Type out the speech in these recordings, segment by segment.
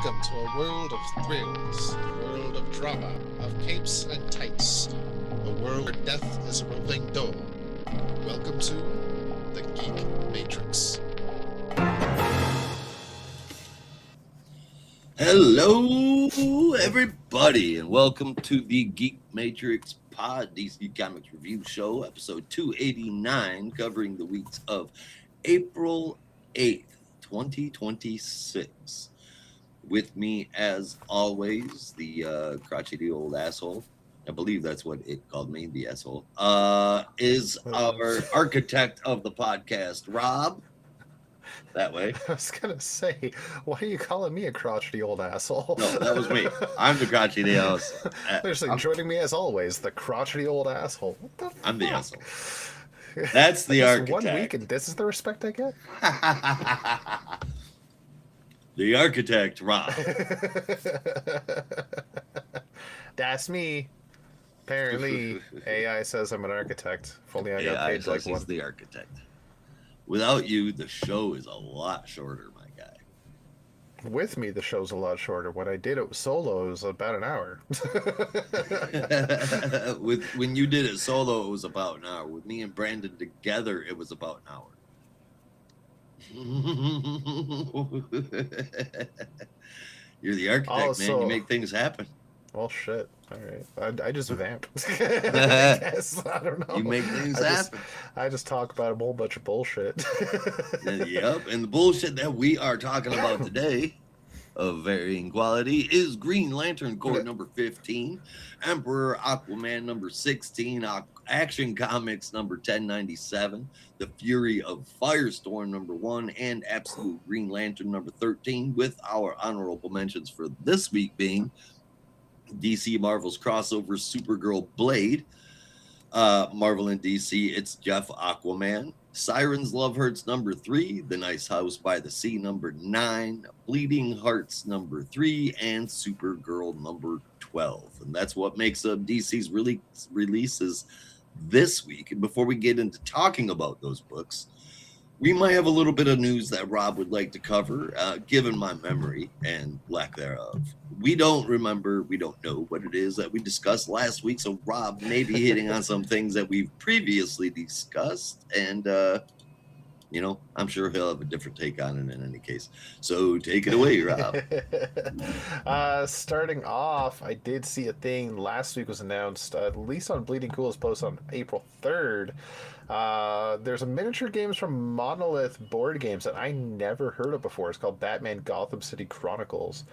Welcome to a world of thrills, a world of drama, of capes and tights, a world where death is a rolling door. Welcome to the Geek Matrix. Hello, everybody, and welcome to the Geek Matrix Pod DC Comics Review Show, episode 289, covering the weeks of April 8th, 2026. With me, as always, the crotchety old asshole. I believe that's what it called me, the asshole, is our architect of the podcast, Rob. That way. I was gonna say, why are you calling me a crotchety old asshole? No, that was me. I'm the crotchety asshole. Joining me as always, the crotchety old asshole. What the I'm the fuck? asshole. That's the architect. 1 week, and this is the respect I get. The architect, Rob. That's me. Apparently, AI says I'm an architect. If only I got AI paid like says he's one. the architect. Without you, the show is a lot shorter, my guy. With me, the show's a lot shorter. When I did it solo, it was about an hour. When you did it solo, it was about an hour. With me and Brandon together, it was about an hour. You're the architect, man. You make things happen. Well, shit. All right. I just vamp. I guess. I don't know. You make things happen. I just talk about a whole bunch of bullshit. Yep. And the bullshit that we are talking about today, of varying quality, is Green Lantern Corps number 15, Emperor Aquaman number 16, Action Comics number 1097, The Fury of Firestorm number 1, and Absolute Green Lantern number 13, with our honorable mentions for this week being DC Marvel's crossover Supergirl Blade, Marvel and DC, it's Jeff Aquaman, Sirens Love Hurts number 3, The Nice House by the Sea number 9, Bleeding Hearts number 3, and Supergirl number 12. And that's what makes up DC's releases this week. And before we get into talking about those books, we might have a little bit of news that Rob would like to cover, given my memory and lack thereof. We don't remember, we don't know what it is that we discussed last week, so Rob may be hitting on some things that we've previously discussed, and, I'm sure he'll have a different take on it in any case. So take it away, Rob. Starting off, I did see a thing last week was announced, at least on Bleeding Cool's post on April 3rd. There's a miniature games from Monolith Board Games that I never heard of before. It's called Batman Gotham City Chronicles.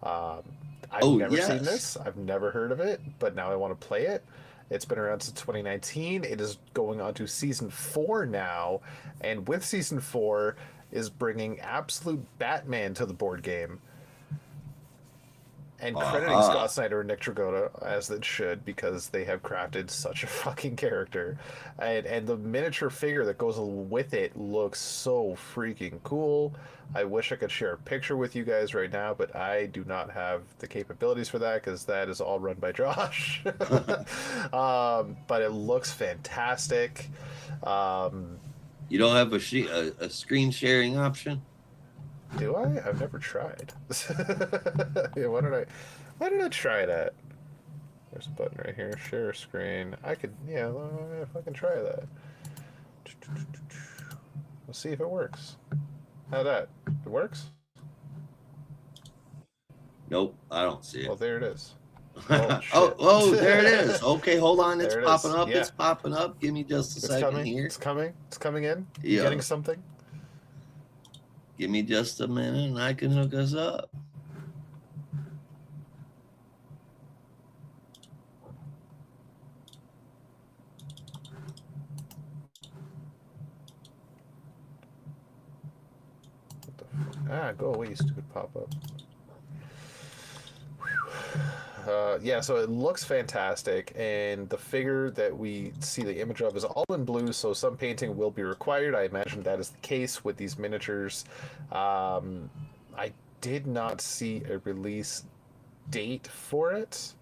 I've never seen this. I've never heard of it, but now I want to play it. It's been around since 2019. It is going on to Season 4 now, and with Season 4 is bringing Absolute Batman to the board game. And crediting Scott Snyder and Nick Dragotta, as it should, because they have crafted such a fucking character. And the miniature figure that goes with it looks so freaking cool. I wish I could share a picture with you guys right now, but I do not have the capabilities for that, because that is all run by Josh. But it looks fantastic. You don't have a screen sharing option? Do I? I've never tried. Yeah, why did I try that? There's a button right here. Share screen. I could, if I can try that. Let's see if it works. How that? It works? Nope, I don't see it. Well, there it is. Oh, there it is. Okay, hold on. It's popping up. Yeah. It's popping up. Give me just a second here. It's coming. It's coming in. Yeah. You getting something? Give me just a minute and I can hook us up. Go away, you stupid pop-up. So it looks fantastic, and the figure that we see the image of is all in blue, so some painting will be required. I imagine that is the case with these miniatures. I did not see a release date for it.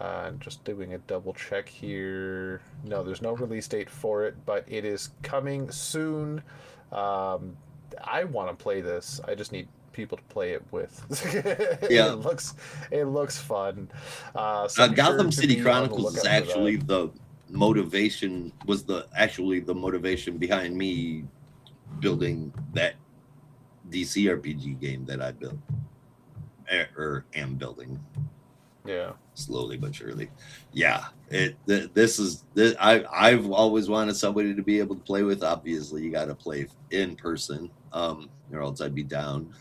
I'm just doing a double check here. No, there's no release date for it, but it is coming soon. I want to play this. I just need people to play it with. Yeah. It looks fun. So be sure Gotham to City be on the Chronicles is lookout for actually that. the motivation was the motivation behind me building that DC RPG game that I built or am building. Yeah. Slowly but surely. Yeah, I've always wanted somebody to be able to play with. Obviously, you got to play in person, or else I'd be down.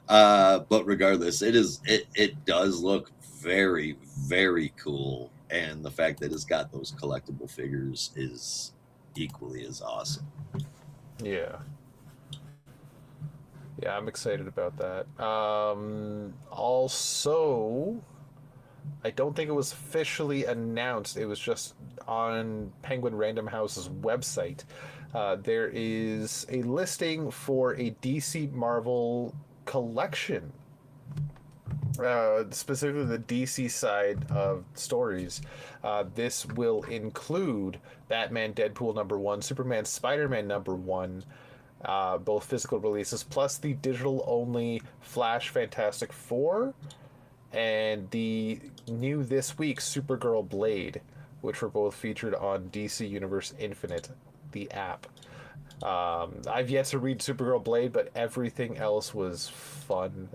But regardless, it does look very, very cool, and the fact that it's got those collectible figures is equally as awesome. Yeah. Yeah, I'm excited about that. Also, I don't think it was officially announced. It was just on Penguin Random House's website. There is a listing for a DC Marvel collection, specifically the DC side of stories. This will include Batman, Deadpool #1, Superman, Spider-Man #1, both physical releases, plus the digital-only Flash Fantastic Four, and the new this week Supergirl Blade, which were both featured on DC Universe Infinite, the app. I've yet to read Supergirl Blade, but everything else was fun.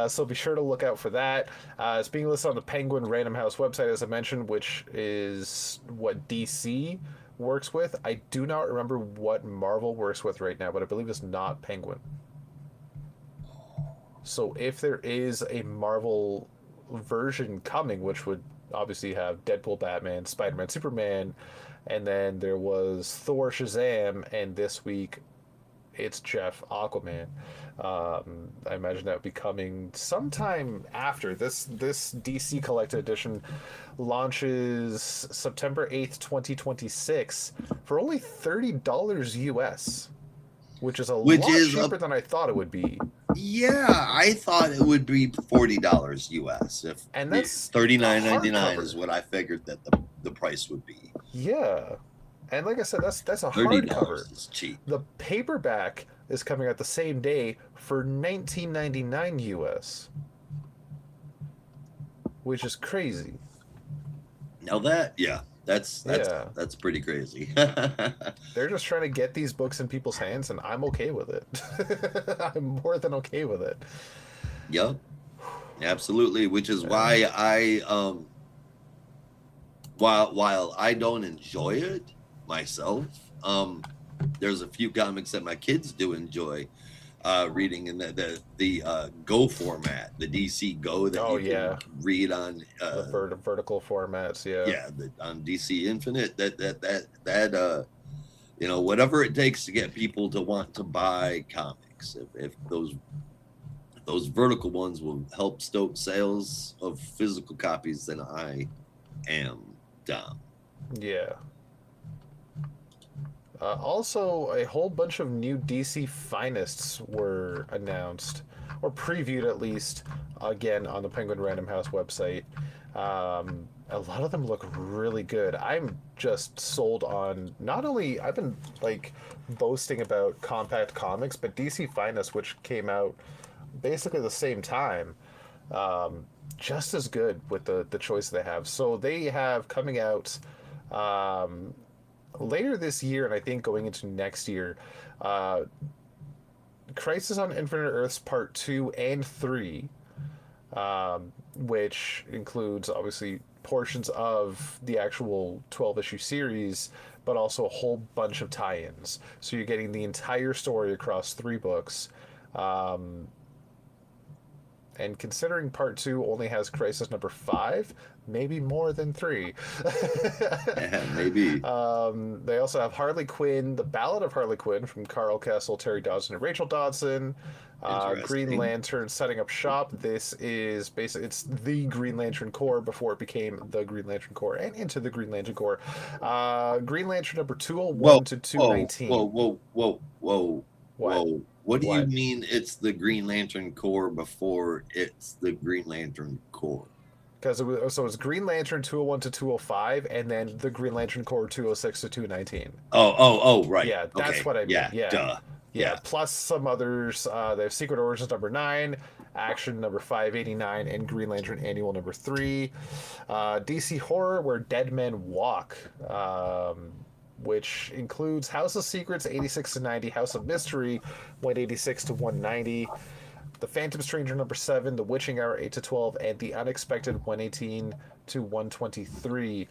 So be sure to look out for that. It's being listed on the Penguin Random House website, as I mentioned, which is what DC works with. I do not remember what Marvel works with right now, but I believe it's not Penguin. So if there is a Marvel version coming, which would obviously have Deadpool, Batman, Spider-Man, Superman, and then there was Thor, Shazam, and this week it's Jeff, Aquaman. I imagine that would be coming sometime after this. This DC Collected Edition launches September 8th, 2026, for only $30 US, which is a lot cheaper than I thought it would be. Yeah, I thought it would be $40 US. And that's $39.99 is what I figured that the price would be. Yeah, and like I said, that's a $30 hardcover. is cheap. The paperback is coming out the same day for $19.99 US, which is crazy. Now that's pretty crazy. They're just trying to get these books in people's hands, and I'm okay with it. I'm more than okay with it. Yep, absolutely. Which is why I while I don't enjoy it myself, there's a few comics that my kids do enjoy reading in the Go format, the DC Go that can read on the vertical formats. Yeah, on DC Infinite. That whatever it takes to get people to want to buy comics. If those vertical ones will help stoke sales of physical copies, then I am down. Yeah. Also, a whole bunch of new DC Finest were announced, or previewed at least, again on the Penguin Random House website. A lot of them look really good. I'm just sold on, not only, I've been like boasting about Compact Comics, but DC Finest, which came out basically the same time, just as good with the choice they have. So they have coming out later this year, and I think going into next year, Crisis on Infinite Earths Part 2 and 3, which includes obviously portions of the actual 12-issue series, but also a whole bunch of tie-ins. So you're getting the entire story across 3 books. And considering Part 2 only has Crisis #5, maybe more than 3. Yeah, maybe. They also have Harley Quinn, The Ballad of Harley Quinn from Carl Kessel, Terry Dodson, and Rachel Dodson. Green Lantern Setting Up Shop. This is basically, it's the Green Lantern Corps before it became the Green Lantern Corps and into the Green Lantern Corps. Green Lantern #201 to 219. Whoa. What do you mean it's the Green Lantern Corps before it's the Green Lantern Corps? Because it's Green Lantern 201 to 205, and then the Green Lantern Corps 206 to 219. Oh, right. Yeah, that's what I mean. Yeah, yeah. duh. Yeah, plus some others. They have Secret Origins number 9, Action number 589, and Green Lantern Annual number 3. DC Horror, Where Dead Men Walk, which includes House of Secrets 86 to 90, House of Mystery 186 to 190, The Phantom Stranger number 7, The Witching Hour 8 to 12, and The Unexpected 118 to 123.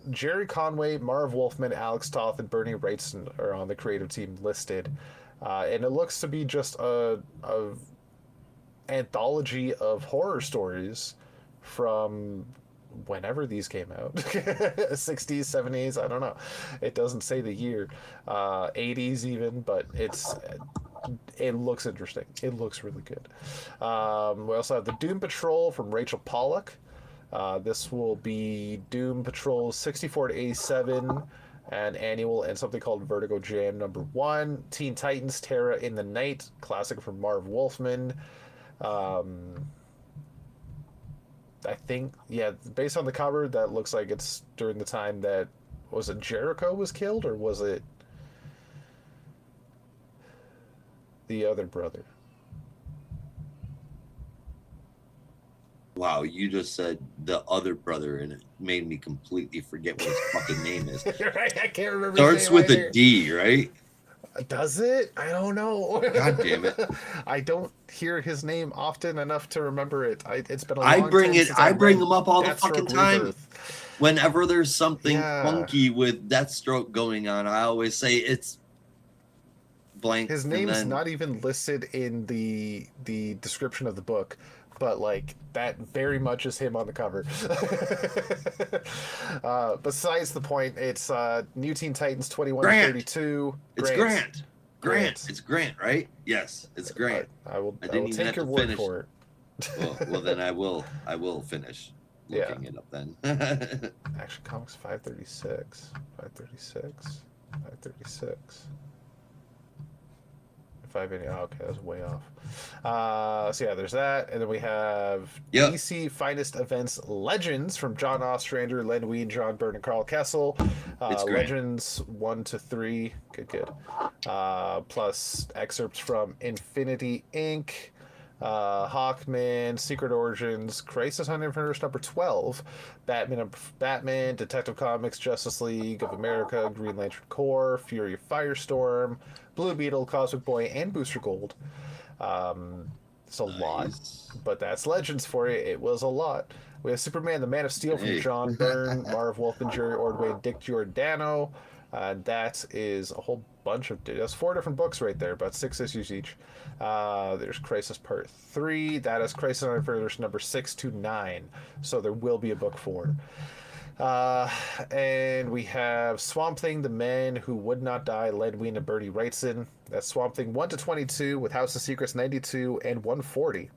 Jerry Conway, Marv Wolfman, Alex Toth, and Bernie Wrightson are on the creative team listed. And it looks to be just a anthology of horror stories from whenever these came out. 60s, 70s, I don't know. It doesn't say the year. 80s even, but it looks interesting. It looks really good. We also have the Doom Patrol from Rachel Pollack. This will be Doom Patrol 64 to 87, an annual, and something called Vertigo Jam number 1. Teen Titans Terra in the Night, classic from Marv Wolfman. I think, yeah, based on the cover, that looks like it's during the time that, was it Jericho was killed, or was it the other brother? Wow, you just said the other brother, and it made me completely forget what his fucking name is. Right, I can't remember. Starts with a D, right? Does it? I don't know. God damn it! I don't hear his name often enough to remember it. It's been a long bring time it. since I bring read him up all the Deathstroke fucking time. Rebirth. Whenever there's something Yeah. funky with Deathstroke going on, I always say it's blank. His and name's then- not even listed in the description of the book, but like that very much is him on the cover. Besides the point, it's New Teen Titans 2132. It's Grant. It's Grant, right? Yes, it's Grant. I will didn't even take have your to word finish. for it. Well, then I will finish looking it up then. Action Comics 536. 536. 536. 580. Oh, okay, that was way off. So yeah, there's that, and then we have DC Finest Events Legends from John Ostrander, Len Wein, John Byrne, and Carl Kessel. Legends 1 to 3. Good. Plus excerpts from Infinity Inc., Hawkman, Secret Origins, Crisis on Infinite Earths number 12, Batman, Detective Comics, Justice League of America, Green Lantern Corps, Fury of Firestorm, Blue Beetle, Cosmic Boy, and Booster Gold. It's a lot, but that's Legends for you. It was a lot. We have Superman, the Man of Steel from John Byrne, Marv Wolfman, Jerry Ordway, and Dick Giordano. That is a whole bunch of... That's 4 different books right there, about 6 issues each. There's Crisis Part 3. That is Crisis on Infinite Earths number 6 to 9. So there will be a book 4. And we have Swamp Thing, The Men Who Would Not Die, Len Wein and Bernie Wrightson. That's Swamp Thing 1 to 22 with House of Secrets 92 and 140.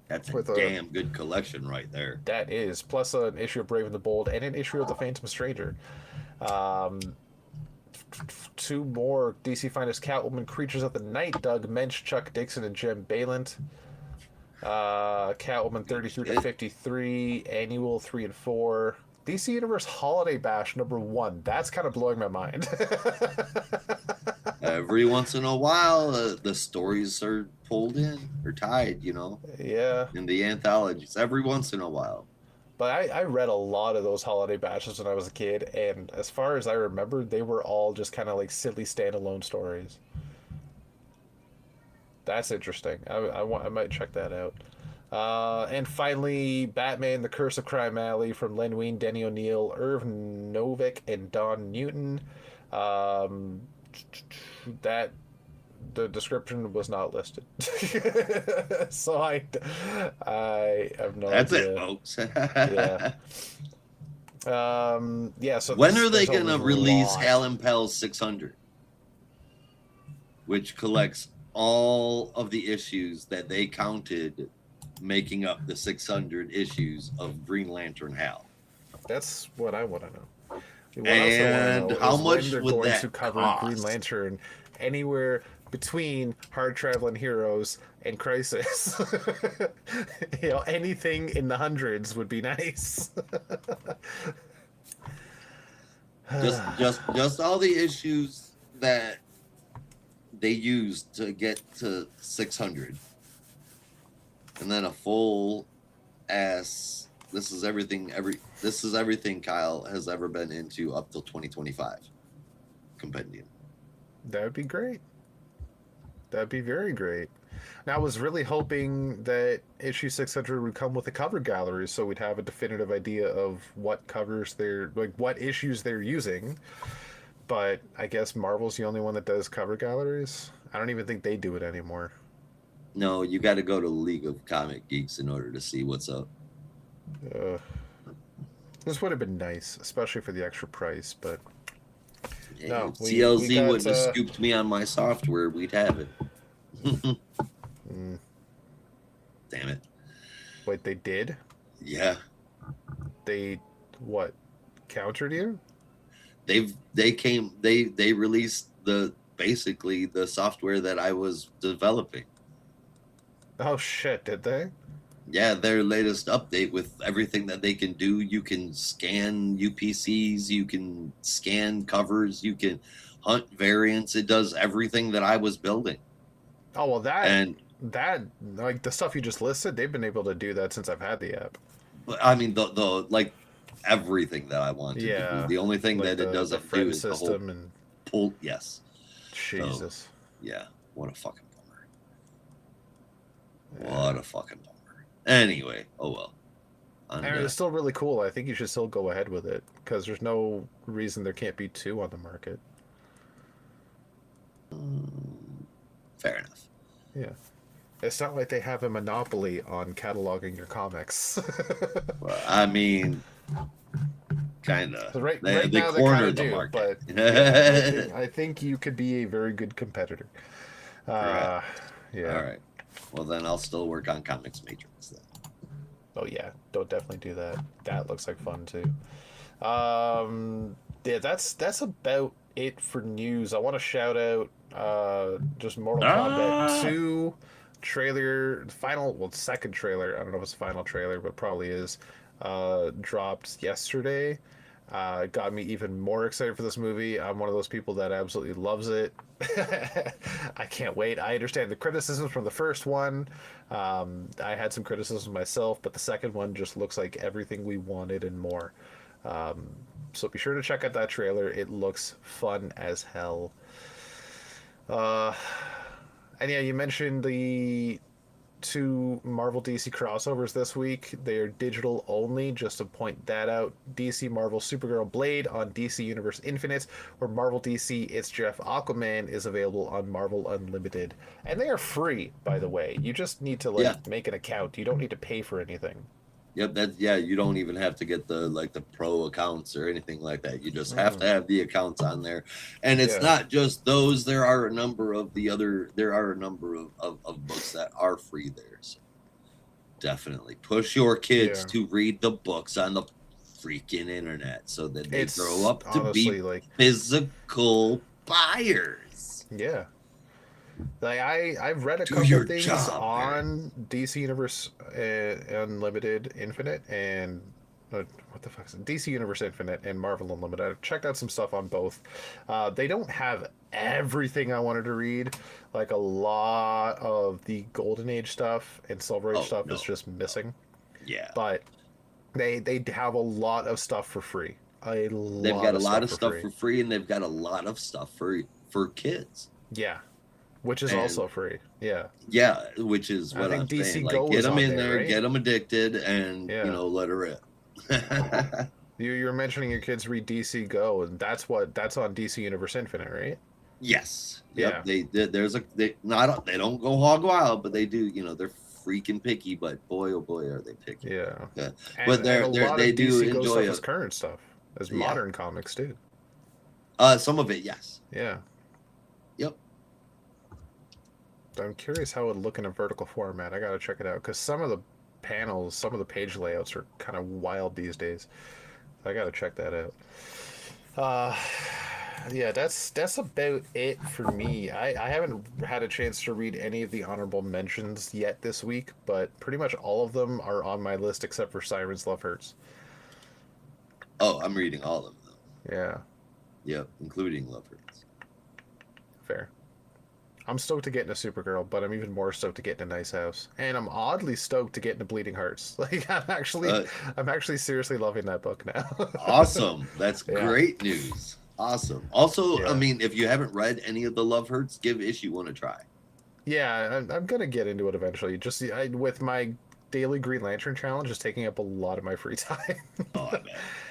That's a damn good collection right there. That is. Plus an issue of Brave and the Bold and an issue of The Phantom Stranger. 2 more DC Finest Catwoman, Creatures of the Night, Doug Mensch, Chuck Dixon, and Jim Balint. Catwoman 33 to 53, Annual 3 and 4. DC Universe Holiday Bash number 1. That's kind of blowing my mind. Every once in a while, the stories are pulled in or tied, Yeah. in the anthologies. Every once in a while. But I read a lot of those holiday bashes when I was a kid, and as far as I remember, they were all just kind of like silly standalone stories. That's interesting. I might check that out. And finally, Batman, The Curse of Crime Alley from Len Wein, Denny O'Neil, Irv Novick, and Don Newton. That the description was not listed. So I have no That's idea. it, folks. Yeah. So when are they going to release Hal and Pell's 600? Which collects all of the issues that they counted making up the 600 issues of Green Lantern Hal. That's what I want to know. What and how much they're would going that to cover cost? Green Lantern anywhere between Hard Traveling Heroes and Crisis. Anything in the hundreds would be nice. just all the issues that they used to get to 600, and then a full ass. This is everything. This is everything Kyle has ever been into up till 2025 compendium. That would be great. That'd be very great. Now, I was really hoping that issue 600 would come with a cover gallery, so we'd have a definitive idea of what covers what issues they're using. But I guess Marvel's the only one that does cover galleries. I don't even think they do it anymore. No, you got to go to League of Comic Geeks in order to see what's up. This would have been nice, especially for the extra price, but Yeah, no, CLZ would have scooped me on my software. We'd have it. Damn it. Wait, they did? Yeah. They what? Countered you? They released basically the software that I was developing. Oh shit, did they? Yeah, their latest update with everything that they can do. You can scan UPCs, you can scan covers, you can hunt variants. It does everything that I was building. Oh well, that like the stuff you just listed, they've been able to do that since I've had the app. But I mean the like everything that I wanted to do. The only thing like that it doesn't do is the whole pull. Yes. Jesus. So, yeah. What a fucking bummer. Yeah. What a fucking bummer. Anyway, oh well. I mean, it's still really cool. I think you should still go ahead with it because there's no reason there can't be two on the market. Fair enough. Yeah. It's not like they have a monopoly on cataloging your comics. Well, I mean, kind of. Right now they cornered the market. But yeah, I think you could be a very good competitor. Yeah. All right. Well, then I'll still work on Comics Matrix then. Oh yeah, don't definitely do that. That looks like fun too. Yeah, that's about it for news. I want to shout out just Mortal Kombat 2 trailer, second trailer. I don't know if it's the final trailer, but probably is. Dropped yesterday. Got me even more excited for this movie. I'm one of those people that absolutely loves it. I can't wait. I understand the criticisms from the first one. I had some criticisms myself, but the second one just looks like everything we wanted and more. So be sure to check out that trailer. It looks fun as hell. And yeah, you mentioned the 2 Marvel DC crossovers this week. They are digital only, just to point that out. DC Marvel Supergirl Blade on DC Universe Infinite, or Marvel DC It's Jeff Aquaman is available on Marvel Unlimited. And they are free, by the way. You just need to make an account. You don't need to pay for anything. Yep, you don't even have to get the pro accounts or anything like that. You just have to have the accounts on there. And it's not just those. There are a number of books that are free there. So definitely push your kids to read the books on the freaking internet so that they grow up to be physical buyers. Yeah. Like I've read a couple of things on DC Universe Unlimited Infinite and what the fuck is it? DC Universe Infinite and Marvel Unlimited. I've checked out some stuff on both. They don't have everything I wanted to read. Like a lot of the Golden Age stuff and Silver Age stuff is just missing. Yeah. But they have a lot of stuff for free. They've got a lot of stuff for free, and they've got a lot of stuff for kids. Yeah. Which is also free. Yeah. Yeah, which is what I'm DC saying. Go get them in there, right? Get them addicted, and let her rip. You were mentioning your kids read DC Go, and that's on DC Universe Infinite, right? Yes. Yep. Yeah. They don't go hog wild, but they do. They're freaking picky, but boy, oh boy, are they picky. Yeah. But they do enjoy stuff current stuff, as modern comics too. Some of it, yes. Yeah. Yep. I'm curious how it would look in a vertical format. I gotta check it out because some of the panels, some of the page layouts are kind of wild these days. I gotta check that out. Yeah, that's about it for me. I haven't had a chance to read any of the honorable mentions yet this week, but pretty much all of them are on my list except for Sirens Love Hurts. Oh, I'm reading all of them. Yeah. Yep, including Love Hurts. Fair. I'm stoked to get into Supergirl, but I'm even more stoked to get into Nice House, and I'm oddly stoked to get into Bleeding Hearts. Like Uh, I'm actually seriously loving that book now. Awesome. That's Yeah, great news. Awesome. Also, I yeah, mean, if you haven't read any of the Love Hurts, give issue one a try. yeah. I'm gonna get into it eventually. Just with my daily Green Lantern challenge is taking up a lot of my free time. Oh, I bet.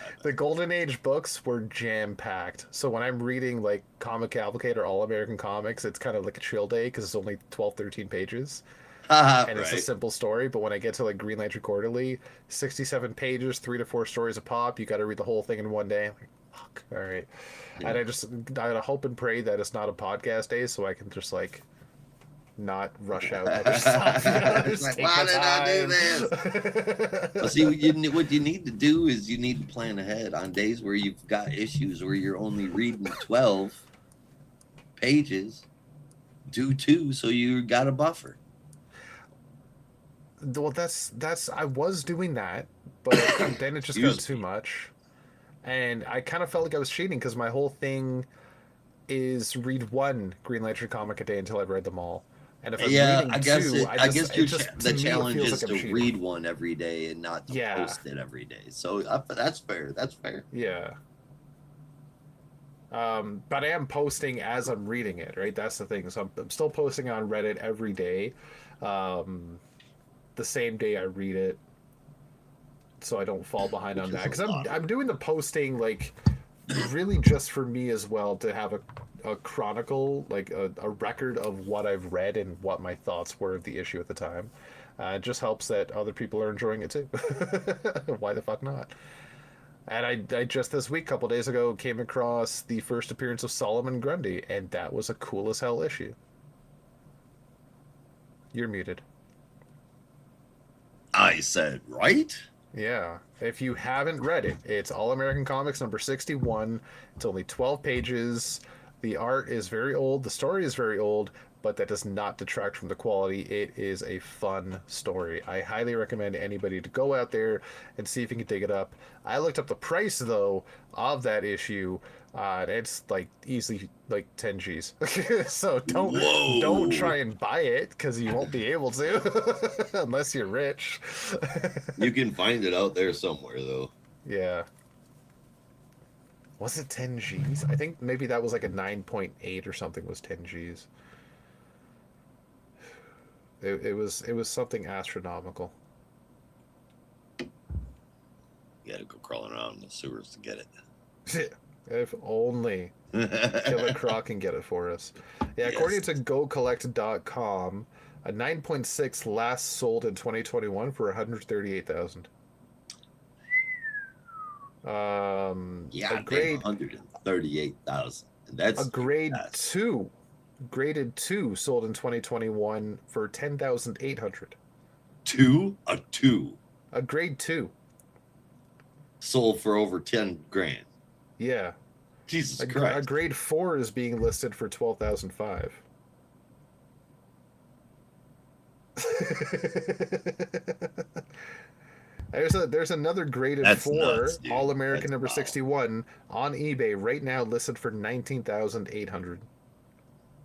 I The bet. Golden Age books were jam packed. So when I'm reading like Comic Cavalcade or All American Comics, it's kind of like a chill day because it's only 12, 13 pages Haha, and it's a right. simple story. But when I get to like Green Lantern Quarterly, 67 pages, 3 to 4 stories a pop, you got to read the whole thing in one day. I'm like, fuck, all right. Yeah. And I gotta hope and pray that it's not a podcast day so I can just like not rush out other stuff. You know, It's just like, take why my did I do this? Well, time. see, what you need to do is you need to plan ahead on days where you've got issues where you're only reading 12 pages. Do two, so you got a buffer. Well, that's I was doing that, but then it just got Excuse too me. much, and I kind of felt like I was cheating because my whole thing is read one Green Lantern comic a day until I've read them all, and if I'm Yeah, reading I guess two, it. I guess it just the to me it challenge feels is like I'm to cheating. read one every day and not to Yeah, post it every day. So that's fair. That's fair. yeah. But I am posting as I'm reading it, right? That's the thing. So I'm still posting on Reddit every day, um, the same day I read it, so I don't fall behind on Which that. is a Because lot of I'm work. doing the posting like really just for me as well to have a chronicle, like a record of what I've read and what my thoughts were of the issue at the time. It just helps that other people are enjoying it too. Why the fuck not? And I just this week, a couple days ago, came across the first appearance of Solomon Grundy, and that was a cool as hell issue. You're muted. I said right. Yeah. If you haven't read it, it's All American Comics number 61. It's only 12 pages. The art is very old, the story is very old, but that does not detract from the quality. It is a fun story. I highly recommend anybody to go out there and see if you can dig it up. I looked up the price though of that issue. It's like easily like 10 G's. So don't Whoa. try and buy it because you won't be able to unless you're rich. You can find it out there somewhere though. Yeah. Was it 10 G's? I think maybe that was like a 9.8 or something was 10 G's. It was something astronomical. You gotta go crawling around in the sewers to get If only Killer it. Croc can get it for us. Yeah, Yes. according to GoCollect.com, a 9.6 last sold in 2021 for 138,000. Yeah, A grade 138,000. a That's grade that's 2 graded 2 sold in 2021 for 10,800. a two A grade 2. sold for over 10 grand. Yeah. Jesus A Christ. grade 4 is being listed for 12,005. There's another graded That's 4 nuts, dude. All American That's number wow. 61 on eBay right now listed for 19,800.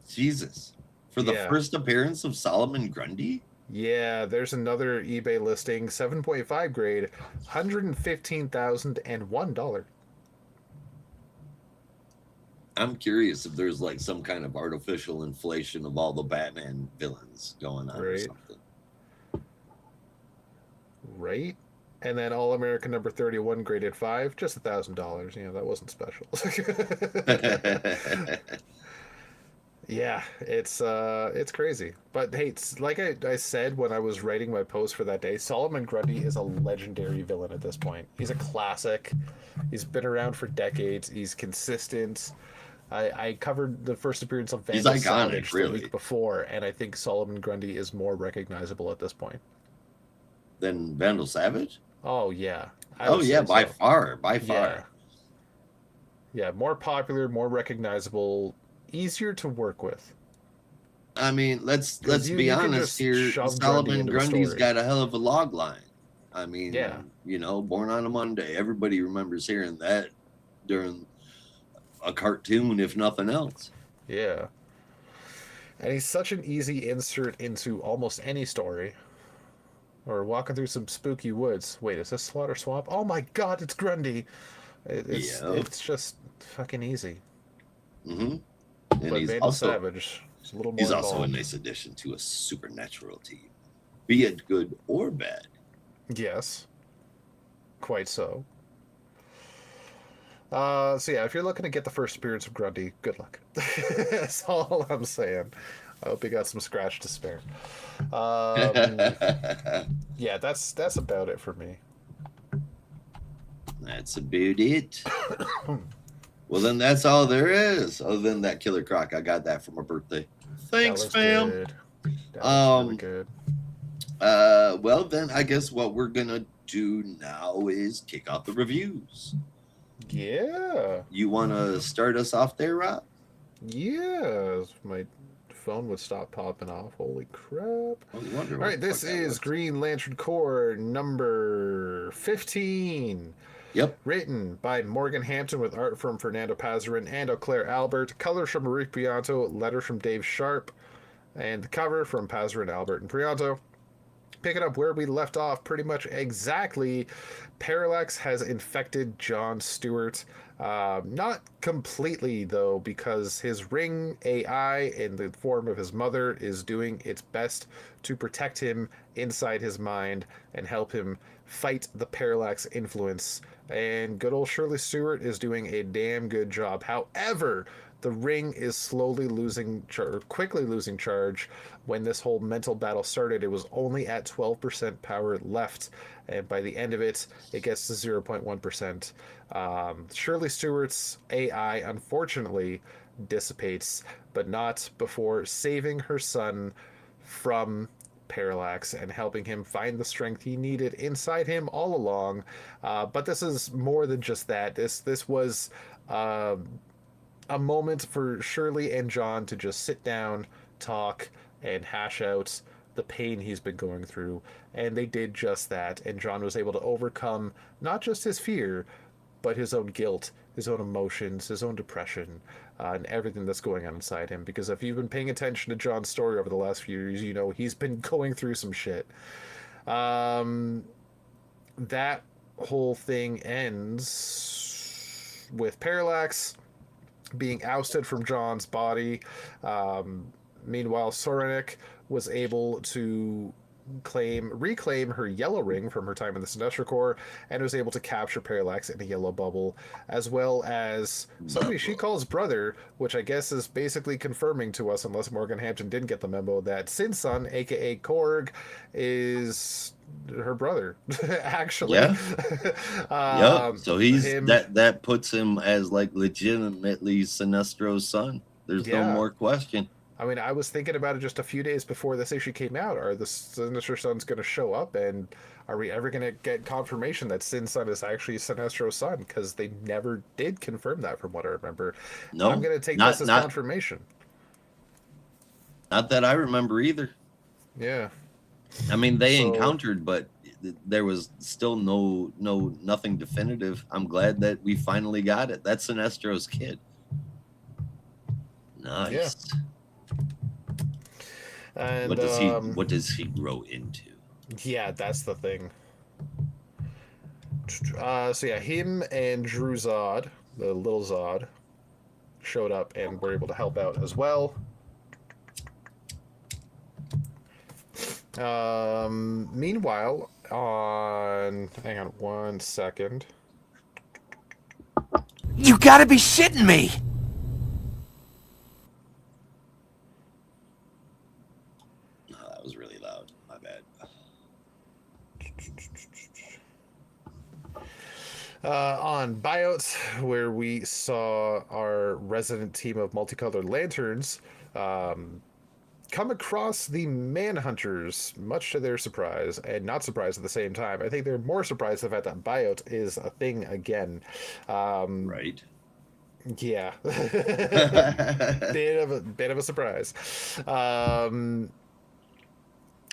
Jesus. For the Yeah. first appearance of Solomon Grundy? Yeah, there's another eBay listing 7.5 grade, $115,001. I'm curious if there's like some kind of artificial inflation of all the Batman villains going on or Right. something. Right? And then All American number 31 graded 5, just $1,000. You know, that wasn't special. Yeah, it's crazy. But hey, it's, like I said when I was writing my post for that day, Solomon Grundy is a legendary villain at this point. He's a classic. He's been around for decades. He's consistent. I covered the first appearance of He's Vandal iconic, Savage the really. week before, and I think Solomon Grundy is more recognizable at this point. Then Vandal Savage? Oh yeah. I Oh would yeah, say by so. far, by Yeah. far. Yeah, more popular, more recognizable, easier to work with. I mean, let's 'Cause be you can honest just here. shove Grundy Solomon into a Grundy's story. got a hell of a log line. I mean, Yeah. you know, Born on a Monday. Everybody remembers hearing that during a cartoon, if nothing else. Yeah. And he's such an easy insert into almost any story. Or walking through some spooky woods. Wait, is this Slaughter Swamp? Oh my god, it's Grundy! Yep. It's just fucking easy. Mm-hmm. And But Vandal Savage is a little more he's also a involved. nice addition to a supernatural team, be it good or bad. Yes. Quite so. So yeah, if you're looking to get the first appearance of Grundy, good luck. That's all I'm saying. I hope you got some scratch to spare. Yeah, that's about it for me. That's about it. Well, then that's all there is. Other than that Killer Croc, I got that for my birthday. Thanks, That looks fam. good. That looks really good. Well, then I guess what we're gonna do now is kick off the reviews. Yeah. You want to start us off there, Rob? Yeah. My phone would stop popping off. Holy crap. I was wondering. All right, this is Green Lantern Corps number 15. Yep. Written by Morgan Hampton with art from Fernando Pazarin and Auclair Albert. Colors from Rick Prianto. Letters from Dave Sharp. And the cover from Pazarin, Albert, and Prianto. Picking up where we left off pretty much exactly. Parallax has infected John Stewart. Not completely, though, because his ring AI in the form of his mother is doing its best to protect him inside his mind and help him fight the Parallax influence. And good old Shirley Stewart is doing a damn good job. However, the ring is quickly losing charge. When this whole mental battle started, it was only at 12% power left, and by the end of it, it gets to 0.1%. Shirley Stewart's AI, unfortunately, dissipates, but not before saving her son from Parallax and helping him find the strength he needed inside him all along. But this is more than just that. This was a moment for Shirley and John to just sit down, talk, and hash out the pain he's been going through. And they did just that. And John was able to overcome not just his fear, but his own guilt, his own emotions, his own depression, and everything that's going on inside him. Because if you've been paying attention to John's story over the last few years, you know he's been going through some shit. That whole thing ends with Parallax being ousted from John's body. Meanwhile, Soranik was able to reclaim her yellow ring from her time in the Sinestro Corps, and was able to capture Parallax in a yellow bubble, as well as somebody she calls brother, which I guess is basically confirming to us, unless Morgan Hampton didn't get the memo, that Sin Sun, aka Korg, is her brother. Actually, yeah. Yep. So that puts him as like legitimately Sinestro's son. There's no more question. I mean, I was thinking about it just a few days before this issue came out. Are the Sinestro Sons going to show up, and are we ever going to get confirmation that Sin Sun is actually Sinestro's son? Because they never did confirm that, from what I remember. No, I'm going to take this as confirmation. Not that I remember either. Yeah. I mean, they encountered, but there was still nothing definitive. I'm glad that we finally got it. That's Sinestro's kid. Nice. Yeah. And, what does he grow into? Yeah, that's the thing. So yeah, him and Drew Zod, the little Zod, showed up and were able to help out as well. Meanwhile, hang on 1 second. You gotta be shitting me! Was really loud. My bad. On Buyouts, where we saw our resident team of multicolored lanterns come across the Manhunters, much to their surprise, and not surprised at the same time. I think they're more surprised the fact that Buyout is a thing again. Right. Yeah. Bit of a surprise.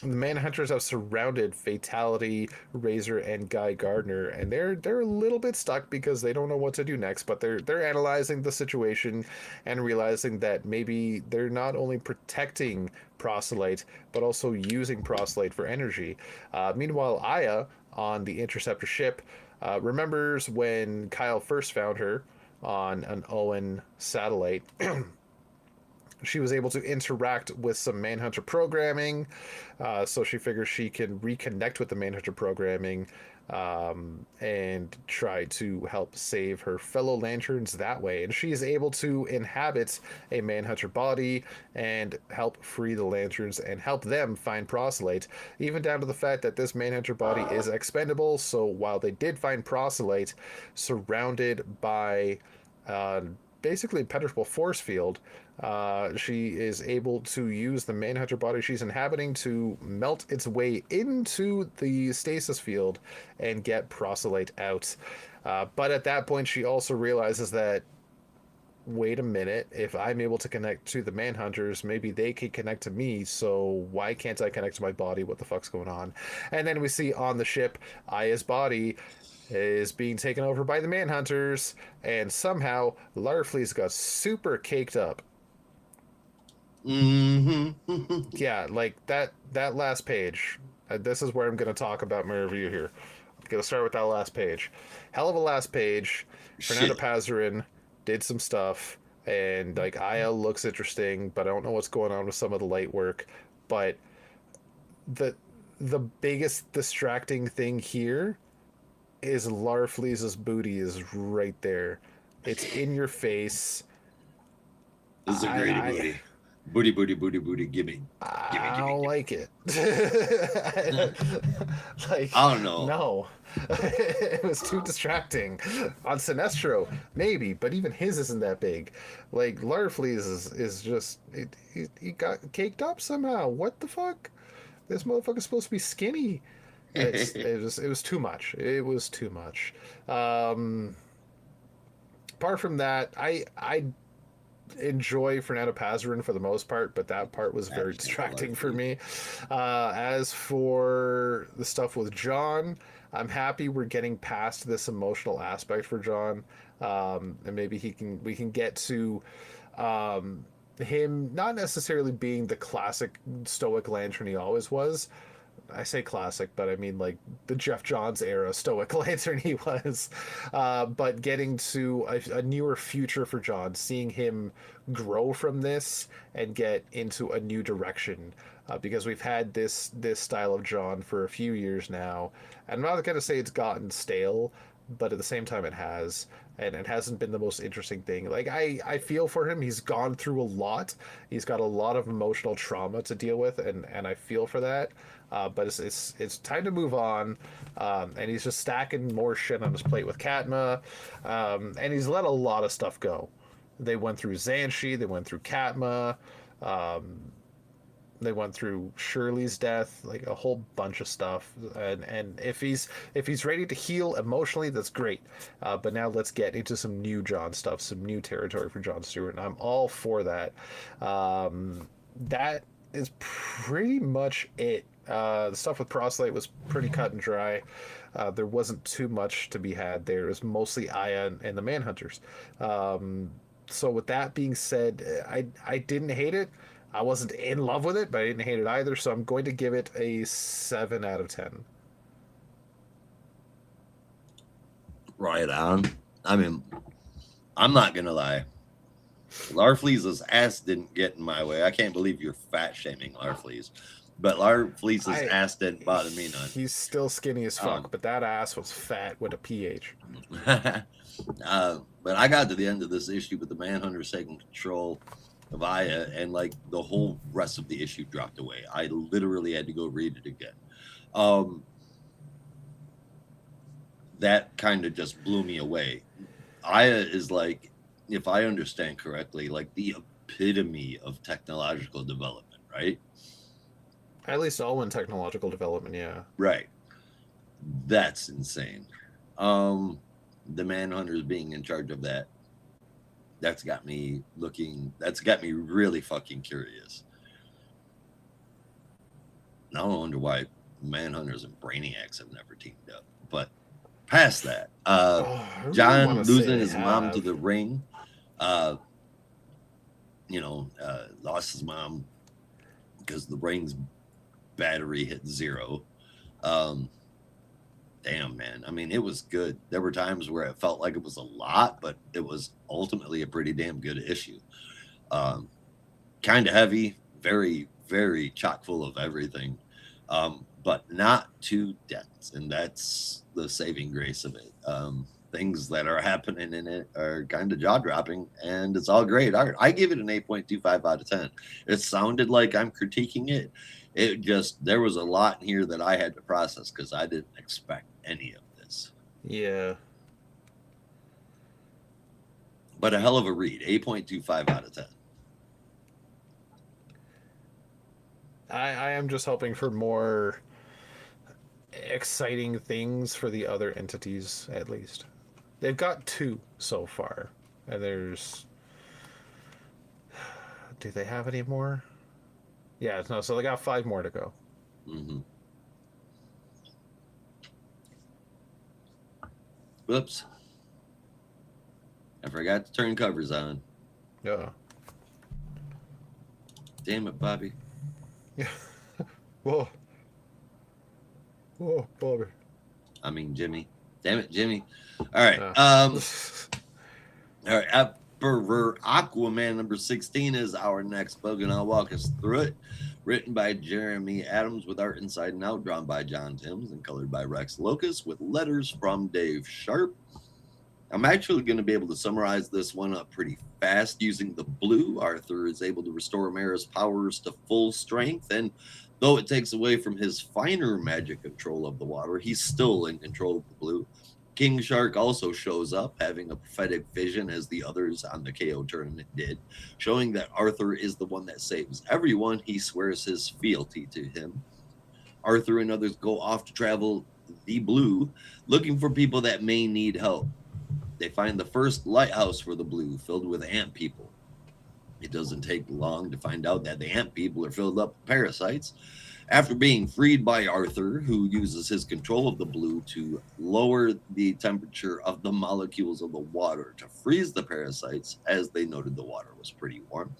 The Manhunters have surrounded Fatality, Razor, and Guy Gardner, and they're a little bit stuck because they don't know what to do next. But they're analyzing the situation and realizing that maybe they're not only protecting Proselyte but also using Proselyte for energy. Meanwhile, Aya on the Interceptor ship remembers when Kyle first found her on an Owen satellite. She was able to interact with some Manhunter programming, so she figures she can reconnect with the Manhunter programming and try to help save her fellow Lanterns that way. And she is able to inhabit a Manhunter body and help free the Lanterns and help them find Proselyte, even down to the fact that this Manhunter body is expendable. So while they did find Proselyte surrounded by basically impenetrable force field, she is able to use the Manhunter body she's inhabiting to melt its way into the stasis field and get Proselyte out. But at that point, she also realizes that, wait a minute, if I'm able to connect to the Manhunters, maybe they can connect to me, so why can't I connect to my body? What the fuck's going on? And then we see on the ship, Aya's body is being taken over by the Manhunters, and somehow Larfleeze got super caked up. Mm-hmm. Yeah, like that last page. This is where I'm going to talk about my review here. I'm going to start with that last page. Hell of a last page. Fernando Pasarin did some stuff, and like Aya looks interesting, but I don't know what's going on with some of the light work. But the biggest distracting thing here is Larfleeze's booty is right there. It's in your face. This is a great booty. Booty, booty, booty, booty, gimme. I don't like it. Like, I don't know. No. It was too distracting. On Sinestro, maybe, but even his isn't that big. Like, Larfleeze is just... He got caked up somehow. What the fuck? This motherfucker's supposed to be skinny. It was too much. It was too much. Apart from that, I enjoy Fernando Pasarin for the most part, but that part was very distracting for me. As for the stuff with John, I'm happy we're getting past this emotional aspect for John, and maybe we can get to him not necessarily being the classic stoic lantern he always was. I say classic, but I mean like the Jeff Johns era stoic lantern he was, but getting to a newer future for John, seeing him grow from this and get into a new direction, because we've had this style of John for a few years now, and I'm not going to say it's gotten stale, but at the same time it has, and it hasn't been the most interesting thing. Like I feel for him. He's gone through a lot. He's got a lot of emotional trauma to deal with, and I feel for that. But it's time to move on, and he's just stacking more shit on his plate with Katma, and he's let a lot of stuff go. They went through Xanshi, they went through Katma, they went through Shirley's death, like a whole bunch of stuff. And if he's ready to heal emotionally, that's great. But now let's get into some new John stuff, some new territory for John Stewart, and I'm all for that. That is pretty much it. The stuff with Proselyte was pretty cut and dry. There wasn't too much to be had there. It was mostly Aya and the Manhunters. So with that being said, I didn't hate it. I wasn't in love with it, but I didn't hate it either. So I'm going to give it a 7 out of 10. Right on. I mean, I'm not going to lie. Larfleeze's ass didn't get in my way. I can't believe you're fat shaming Larfleeze. But Larfleeze's ass didn't bother me none. He's still skinny as fuck, but that ass was fat with a PH. But I got to the end of this issue with the Manhunters taking control of Aya, and like the whole rest of the issue dropped away. I literally had to go read it again. That kind of just blew me away. Aya is like, if I understand correctly, like the epitome of technological development, right? At least all in technological development, yeah. Right. That's insane. The Manhunters being in charge of that, that's got me really fucking curious. Now I wonder why Manhunters and Brainiacs have never teamed up. But past that, I really John wanna say losing they his mom to have. the ring, lost his mom because the ring's battery hit 0. Damn, man. I mean, it was good. There were times where it felt like it was a lot, but it was ultimately a pretty damn good issue. Kind of heavy, very, very chock full of everything, but not too dense. And that's the saving grace of it. Things that are happening in it are kind of jaw dropping, and it's all great art. I give it an 8.25 out of 10. It sounded like I'm critiquing it. It just, there was a lot in here that I had to process because I didn't expect any of this. Yeah. But a hell of a read. 8.25 out of 10. I am just hoping for more exciting things for the other entities, at least. They've got 2 so far. And there's... Do they have any more? Yeah, no, so they got 5 more to go. Mm-hmm. Whoops. I forgot to turn covers on. Yeah. Damn it, Bobby. Yeah. Whoa. Whoa, Bobby. I mean, Jimmy. Damn it, Jimmy. All right. Uh. All right. Emperor Aquaman number 16 is our next book, and I'll walk us through it. Written by Jeremy Adams with art inside and out, drawn by John Timms, and colored by Rex Locus with letters from Dave Sharp. I'm actually going to be able to summarize this one up pretty fast. Using the blue, Arthur is able to restore Mara's powers to full strength, and though it takes away from his finer magic control of the water, he's still in control of the blue. King Shark also shows up, having a prophetic vision as the others on the KO tournament did, showing that Arthur is the one that saves everyone. He swears his fealty to him. Arthur and others go off to travel the blue, looking for people that may need help. They find the first lighthouse for the blue, filled with ant people. It doesn't take long to find out that the ant people are filled up with parasites. After being freed by Arthur, who uses his control of the blue to lower the temperature of the molecules of the water to freeze the parasites, as they noted the water was pretty warm,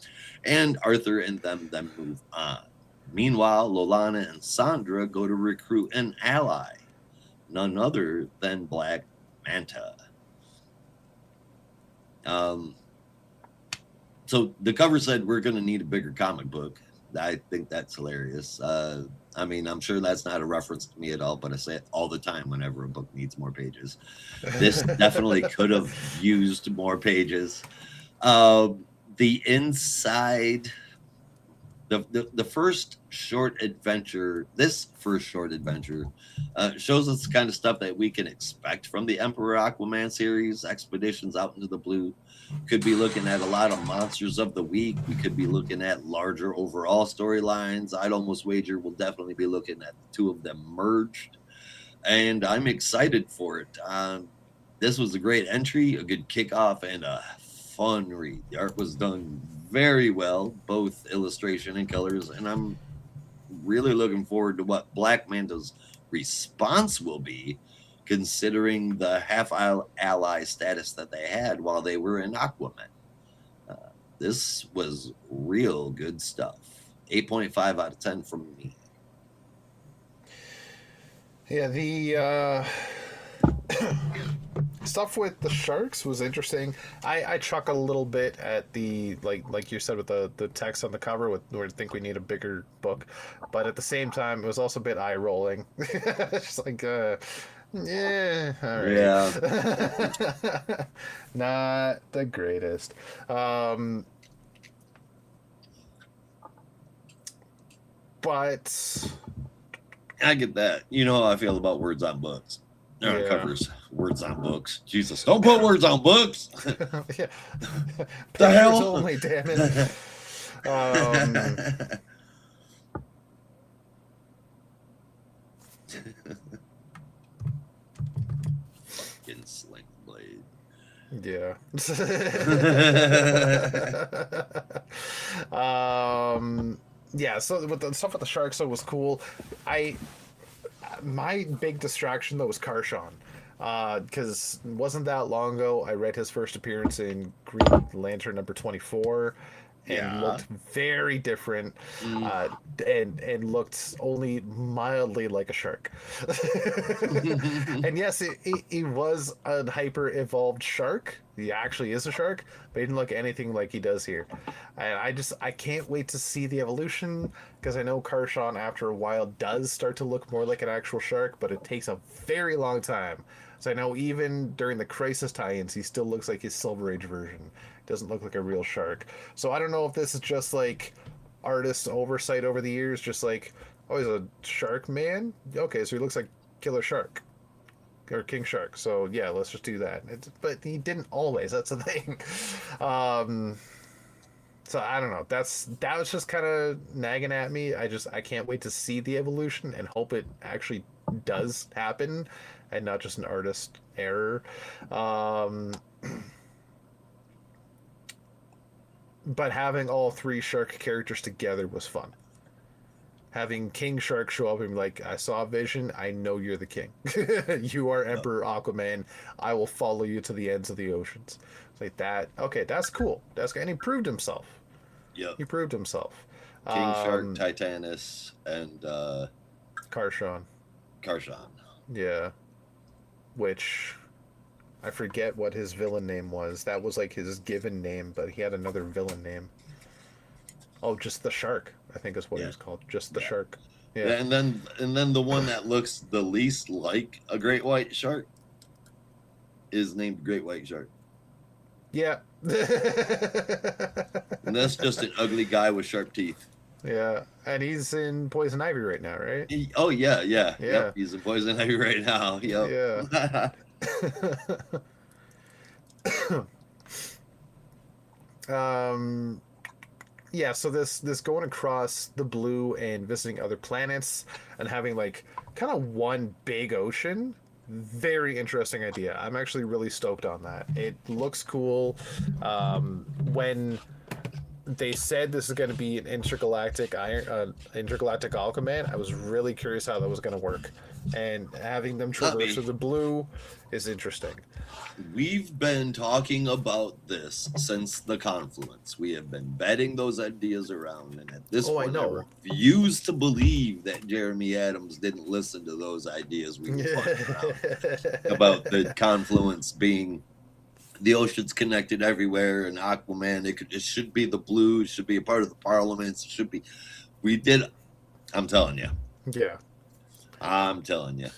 and Arthur and them then move on. Meanwhile, Lolana and Sandra go to recruit an ally, none other than Black Manta. So the cover said we're going to need a bigger comic book. I think that's hilarious. I mean, I'm sure that's not a reference to me at all, but I say it all the time whenever a book needs more pages. This definitely could have used more pages. The inside, the first short adventure, shows us the kind of stuff that we can expect from the Emperor Aquaman series, expeditions out into the blue. Could be looking at a lot of monsters of the week. We could be looking at larger overall storylines. I'd almost wager we'll definitely be looking at the 2 of them merged. And I'm excited for it. This was a great entry, a good kickoff, and a fun read. The art was done very well, both illustration and colors, and I'm really looking forward to what Black Manta's response will be, considering the half-ally status that they had while they were in Aquaman. This was real good stuff. 8.5 out of 10 from me. Yeah, the stuff with the sharks was interesting. I chuckle a little bit at the like you said with the text on the cover with where I think we need a bigger book, but at the same time it was also a bit eye rolling. Just like yeah, all right. Yeah. Not the greatest. But I get that. You know how I feel about words on books. Yeah. Covers. Words on books. Jesus. Don't put words on books. Yeah. The hell? Pictures only, damn it. Fucking Sling Blade. Yeah. yeah, so with the stuff with the sharks, so it was cool. My big distraction though was Karshawn, because wasn't that long ago I read his first appearance in Green Lantern number 24, and Yeah. looked very different, Mm. and looked only mildly like a shark. And yes, he was a hyper evolved shark. He actually is a shark, but he didn't look anything like he does here. And I can't wait to see the evolution, because I know Karshawn after a while does start to look more like an actual shark, but it takes a very long time. So I know even during the Crisis tie-ins, he still looks like his Silver Age version. Doesn't look like a real shark. So I don't know if this is just like artist oversight over the years, just like, oh, he's a shark man. Okay, so he looks like Killer Shark or King Shark. So yeah, let's just do that. But he didn't always. That's the thing. So I don't know. That was just kind of nagging at me. I can't wait to see the evolution and hope it actually does happen, and not just an artist error. But having all three shark characters together was fun. Having King Shark show up and be like, I saw a vision, I know you're the king. You are Emperor Aquaman. I will follow you to the ends of the oceans. It's like that. Okay, that's cool. And he proved himself. Yep. He proved himself. King Shark, Titanus, and Karshawn. Karshawn. Yeah. Which I forget what his villain name was. That was like his given name, but he had another villain name. Oh, just the shark, I think is what he was called. Just the shark. Yeah. And then the one that looks the least like a great white shark is named Great White Shark. Yeah. And that's just an ugly guy with sharp teeth. Yeah. And he's in Poison Ivy right now, right? Oh yeah. Yep, he's in Poison Ivy right now. Yep. Yeah. Yeah, so this going across the blue and visiting other planets and having like kind of one big ocean, very interesting idea. I'm actually really stoked on that. It looks cool. When they said this is going to be an intergalactic Aquaman, I was really curious how that was going to work, and having them traverse through the blue is interesting. We've been talking about this since the confluence. We have been betting those ideas around, and at this point, I refuse to believe that Jeremy Adams didn't listen to those ideas we were talking about the confluence being the ocean's connected everywhere, and Aquaman. It should be the blue. It should be a part of the Parliaments. It should be. We did. I'm telling you. Yeah. I'm telling you.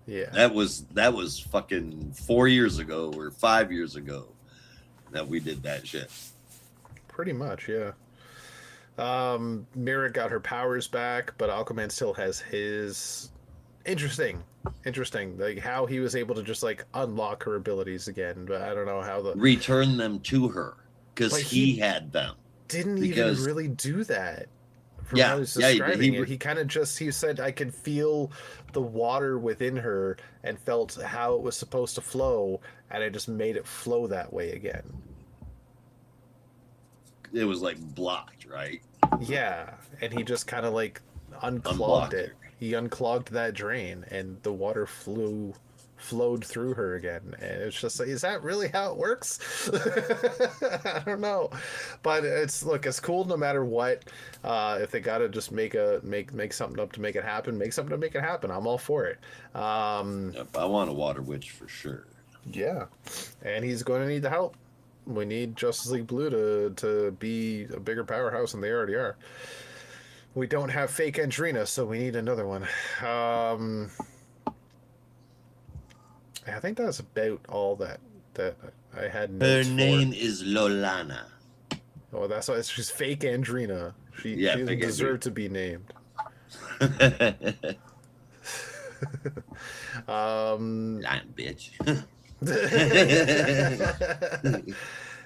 Yeah. That was fucking 4 years ago or 5 years ago that we did that shit. Pretty much, yeah. Mira got her powers back, but Aquaman still has his. Interesting, like how he was able to just like unlock her abilities again, but I don't know how return them to her, because he had them. Didn't even really do that. From yeah, how he was describing it, he kind of he said, I could feel the water within her and felt how it was supposed to flow, and I just made it flow that way again. It was like blocked, right? Yeah, and he just kind of like unclogged it. He unclogged that drain, and the water flowed through her again. And it's just like, is that really how it works? I don't know, but it's cool no matter what. If they gotta just make something up to make it happen, I'm all for it. Yep, I want a water witch for sure. Yeah, and he's going to need the help. We need Justice League Blue to be a bigger powerhouse than they already are. We don't have fake Andrina, so we need another one. I think that's about all that I had. Her name is Lolana. Oh, that's why she's fake Andrina. She doesn't deserve to be named. Lying bitch.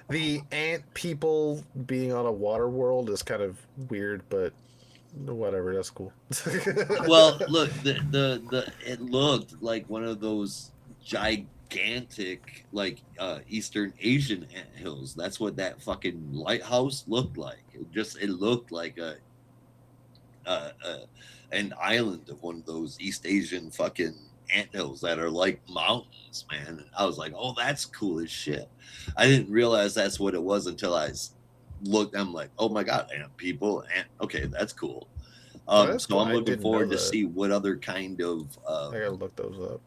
The ant people being on a water world is kind of weird, but whatever, that's cool. Well, look, it looked like one of those gigantic, like Eastern Asian anthills. That's what that fucking lighthouse looked like. It looked like a an island of one of those East Asian fucking anthills that are like mountains, man. And I was like, oh, that's cool as shit. I didn't realize that's what it was until looked. I'm like, oh my god, ant people. Okay, that's cool. That's So cool. I'm I looking didn't forward know to that. see what other kind of I gotta look those up.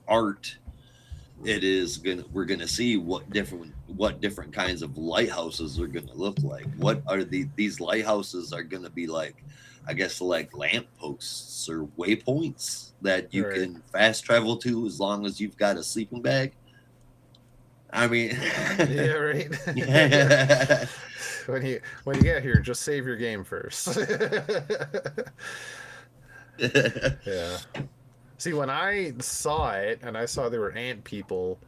art it is gonna. We're gonna see what different kinds of lighthouses are gonna look like. What are these lighthouses are gonna be like? I guess like lampposts or waypoints that you Right. can fast travel to as long as you've got a sleeping bag. I mean, Yeah, right. yeah. when you get here, just save your game first. Yeah. See, when I saw it and I saw there were ant people,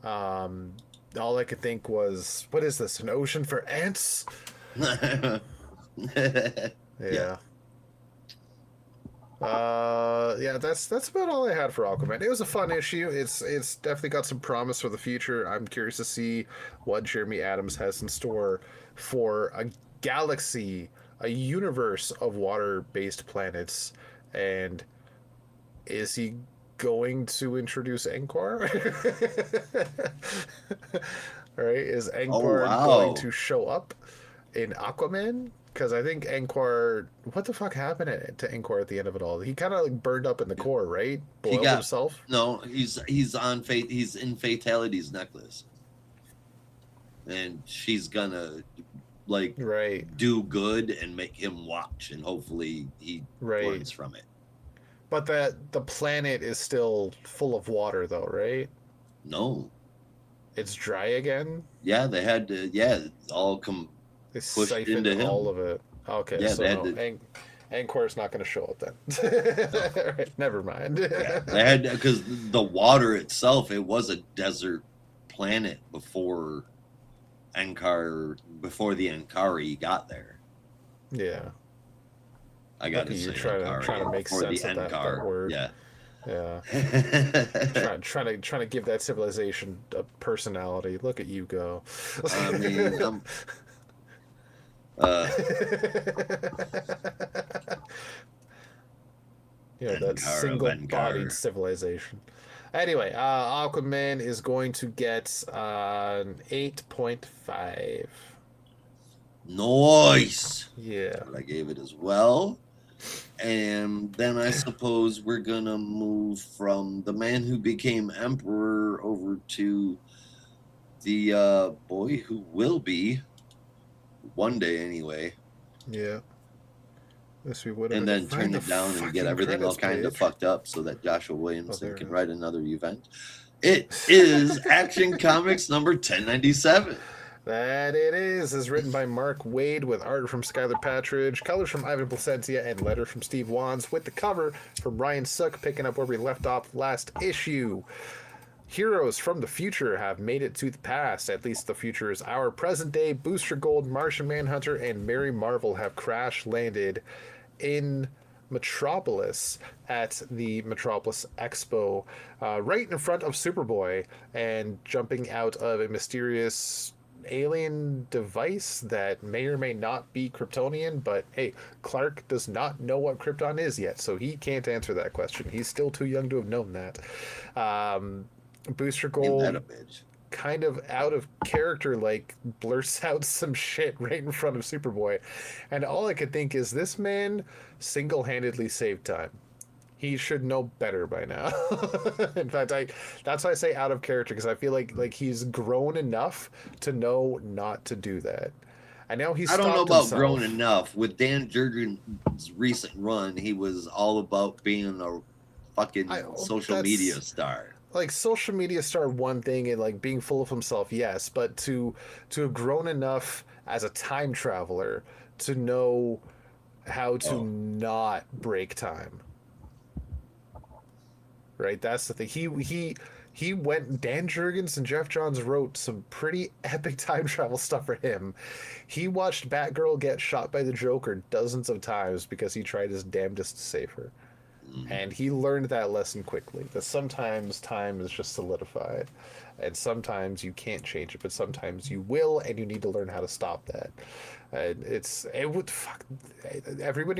all I could think was, "What is this? An ocean for ants?" Yeah. Yeah. Yeah, that's about all I had for Aquaman. It was a fun issue. It's definitely got some promise for the future. I'm curious to see what Jeremy Adams has in store for a galaxy, a universe of water-based planets, and is he going to introduce Angkor? Right? Is Angkor going wow. to show up in Aquaman? Because I think Angkor, what the fuck happened to Angkor at the end of it all? He kind of like burned up in the core, right? He Boiled got himself. no. He's on fate. He's in Fatality's necklace, and she's gonna like Right, do good and make him watch, and hopefully he right. learns from it. But that the planet is still full of water, though, right? No, It's dry again. yeah, they had to. Yeah, it's all They pushed siphoned into him. all of it. Okay, Yeah, so they had no, to. Angkor's not going to show up then. Right, never mind. Yeah, they had because the water itself, it was a desert planet before before the Ankari got there. Yeah, I got to Look at say you trying to make before the sense of that Ankar. word. Yeah. Yeah. trying to give that civilization a personality. Look at you go. I mean, uh, that Ankara, single-bodied Ankar. civilization. Anyway, Aquaman is going to get an 8.5. Nice. Yeah. But I gave it as well. And then I suppose we're gonna move from the man who became emperor over to the boy who will be one day anyway, Yeah. This we would and then turn it down and get everything all kind of fucked up so that Joshua Williamson there it can is. write another event. It is Action Comics number 1097. That it is written by Mark Waid with art from Skylar Patridge, colors from Ivan Placencia, and letter from Steve Wands, with the cover from Ryan Sook, picking up where we left off last issue. Heroes from the future have made it to the past. At least the future is our present day. Booster Gold, Martian Manhunter, and Mary Marvel have crash landed in Metropolis at the Metropolis Expo, right in front of Superboy, and jumping out of a mysterious alien device that may or may not be Kryptonian, but hey, Clark does not know what Krypton is yet, so he can't answer that question. He's still too young to have known that. Booster Ain't that a Gold, bitch? kind of out of character, like blurts out some shit right in front of Superboy, and all I could think is this man single-handedly saved time. He should know better by now. In fact, that's why I say out of character, because I feel like he's grown enough to know not to do that. And now he's I don't know stopped about himself. grown enough. With Dan Jurgens' recent run, he was all about being a fucking social media star. Like social media star, one thing, and like being full of himself, yes, but to have grown enough as a time traveler to know how to not break time. Right, that's the thing. He went. Dan Jurgens and Jeff Johns wrote some pretty epic time travel stuff for him. He watched Batgirl get shot by the Joker dozens of times because he tried his damnedest to save her. And he learned that lesson quickly, that sometimes time is just solidified, and sometimes you can't change it, but sometimes you will, and you need to learn how to stop that. Everybody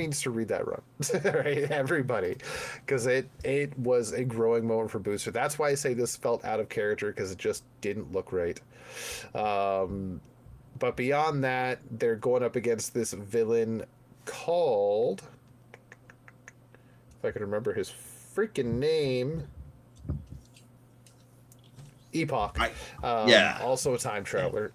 needs to read that run, right? Everybody, because it was a growing moment for Booster. That's why I say this felt out of character, because it just didn't look right. But beyond that, they're going up against this villain called, if I can remember his freaking name, Epoch. Also a time traveler.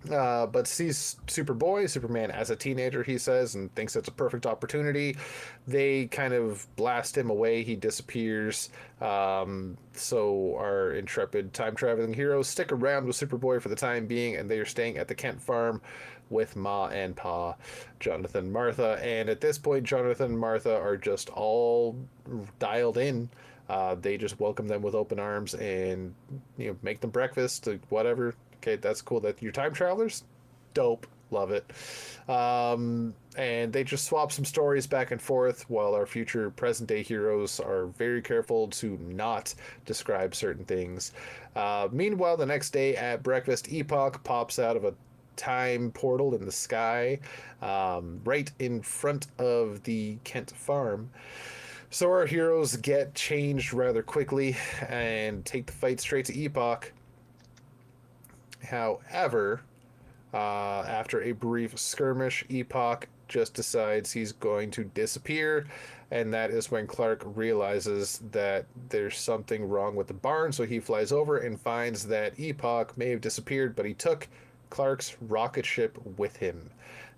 But sees Superman as a teenager, he says, and thinks it's a perfect opportunity. They kind of blast him away. He disappears. So our intrepid time-traveling heroes stick around with Superboy for the time being, and they are staying at the Kent farm with Ma and Pa, Jonathan and Martha. And at this point, Jonathan and Martha are just all dialed in. They just welcome them with open arms and make them breakfast, whatever. Okay, that's cool. That you're time travelers? Dope. Love it. And they just swap some stories back and forth while our future present day heroes are very careful to not describe certain things. Meanwhile, the next day at breakfast, Epoch pops out of a time portal in the sky right in front of the Kent farm. So our heroes get changed rather quickly and take the fight straight to Epoch. However, after a brief skirmish, Epoch just decides he's going to disappear, and that is when Clark realizes that there's something wrong with the barn, so he flies over and finds that Epoch may have disappeared, but he took Clark's rocket ship with him.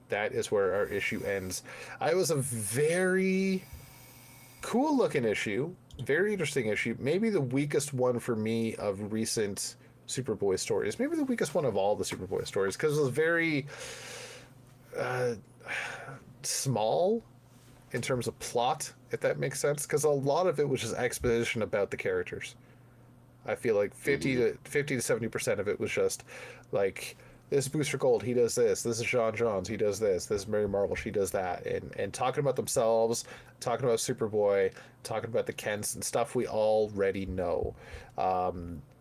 That is where our issue ends. It was a very cool looking issue, very interesting issue, maybe the weakest one for me of recent Superboy stories, maybe the weakest one of all the Superboy stories, because it was very small in terms of plot, if that makes sense, because a lot of it was just exposition about the characters. I feel like 50 to 70% of it was just like, this is Booster Gold, he does this is John Johns, he does this is Mary Marvel, she does that, and talking about themselves, talking about Superboy, talking about the Kents and stuff we already know.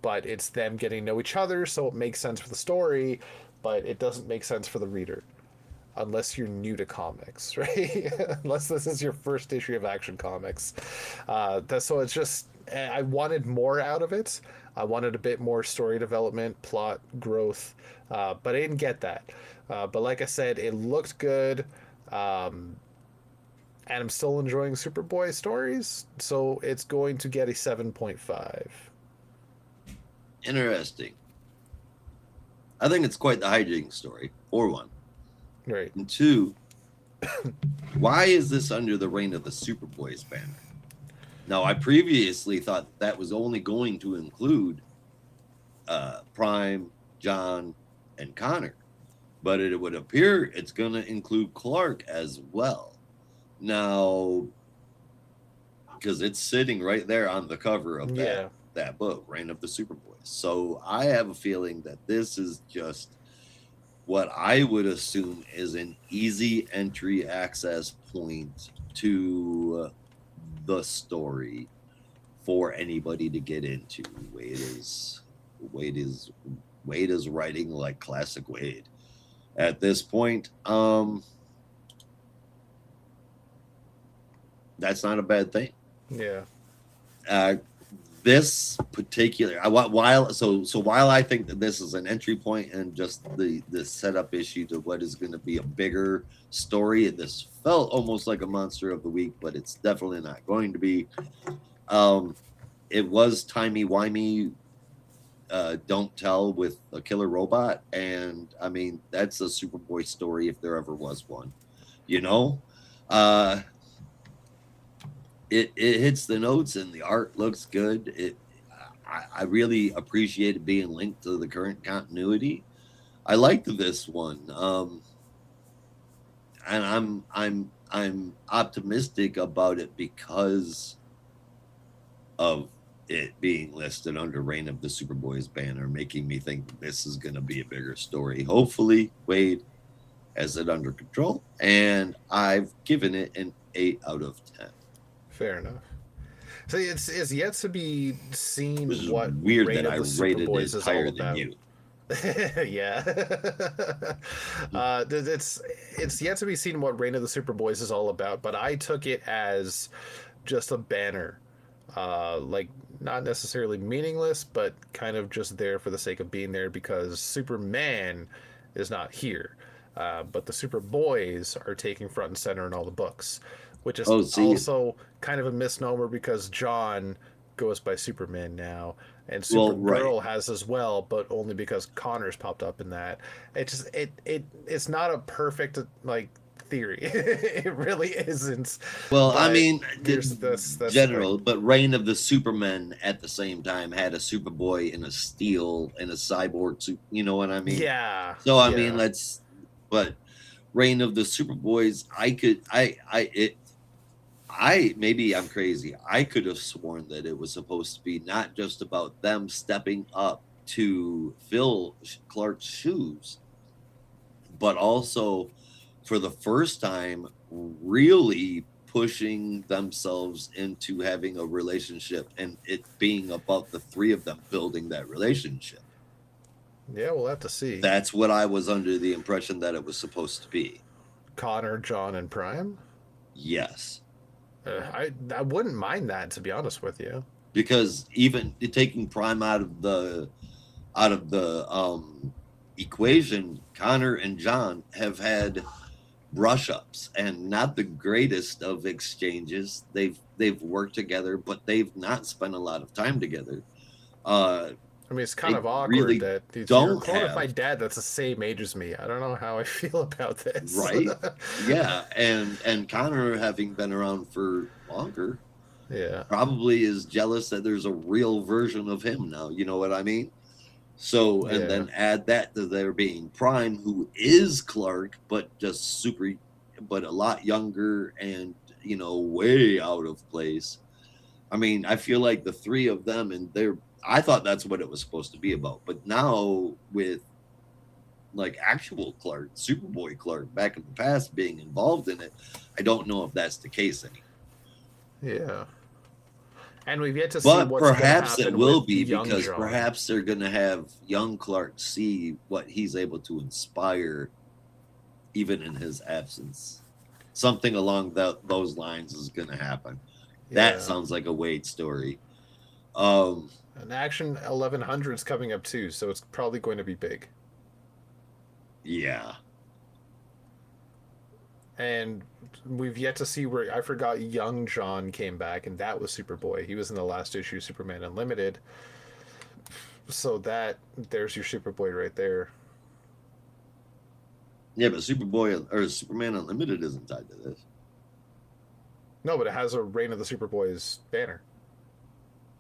But it's them getting to know each other, so it makes sense for the story, but it doesn't make sense for the reader. Unless you're new to comics, right? Unless this is your first issue of Action Comics. So it's just, I wanted more out of it. I wanted a bit more story development, plot growth, but I didn't get that. But like I said, it looked good, and I'm still enjoying Superboy stories, so it's going to get a 7.5. Interesting. I think it's quite the hijinks story, for one. Right. And two, why is this under the reign of the Superboy's banner? Now, I previously thought that was only going to include Prime, John, and Connor. But it would appear it's going to include Clark as well. Now, because it's sitting right there on the cover of that book, Reign of the Superboys. So I have a feeling that this is just what I would assume is an easy entry access point to the story for anybody to get into. Wade is writing like classic Wade at this point. That's not a bad thing. Yeah. This particular while I think that this is an entry point and just the setup issue to what is going to be a bigger story, and this felt almost like a monster of the week, but it's definitely not going to be. It was timey-wimey, don't tell with a killer robot, and I mean that's a Superboy story if there ever was one, It hits the notes and the art looks good. I really appreciate it being linked to the current continuity. I liked this one, and I'm optimistic about it because of it being listed under Reign of the Superboys banner, making me think that this is going to be a bigger story. Hopefully, Wade has it under control, and I've given it an 8 out of 10. Fair enough. So it's yet to be seen what weird Reign that of I the rated Superboys it is higher all than about. you. Yeah. It's yet to be seen what Reign of the Superboys is all about, but I took it as just a banner. Like not necessarily meaningless, but kind of just there for the sake of being there because Superman is not here. But the Superboys are taking front and center in all the books, which is Oh, see, also kind of a misnomer because John goes by Superman now, and well, right. Supergirl has as well, but only because Connor's popped up in that. It's not a perfect like theory. It really isn't. Well, I But mean, here's this that's the thing. general, but Reign of the Supermen at the same time had a Superboy and a Steel and a Cyborg suit. You know what I mean? Yeah, So I mean, yeah. but Reign of the Superboys, I maybe I'm crazy. I could have sworn that it was supposed to be not just about them stepping up to fill Clark's shoes, but also for the first time really pushing themselves into having a relationship and it being about the three of them building that relationship. Yeah, we'll have to see. That's what I was under the impression that it was supposed to be. Connor, John, and Prime. Yes. I wouldn't mind that, to be honest with you. Because even taking Prime out of the equation, Connor and John have had brush ups and not the greatest of exchanges. They've worked together, but they've not spent a lot of time together. Uh, I mean, it's kind they of awkward really that you're don't clone with my have, dad that's the same age as me. I don't know how I feel about this. right? Yeah, and Connor having been around for longer Yeah. probably is jealous that there's a real version of him now. You know what I mean? So, and Yeah. then add that to there being Prime, who is Clark, but just but a lot younger and, way out of place. I mean, I feel like the three of them and I thought that's what it was supposed to be about. But now with like actual Clark, Superboy Clark back in the past being involved in it, I don't know if that's the case anymore. Yeah. And we've yet to see But what's going to perhaps it happen will with be young because John. perhaps they're going to have young Clark see what he's able to inspire even in his absence. Something along those lines is going to happen. That Yeah. sounds like a Wade story. And Action 1100 is coming up too, so it's probably going to be big. Yeah. And we've yet to see where I forgot young John came back, and that was Superboy. He was in the last issue, Superman Unlimited. So there's your Superboy right there. Yeah, but Superboy or Superman Unlimited isn't tied to this. No, but it has a Reign of the Superboys banner.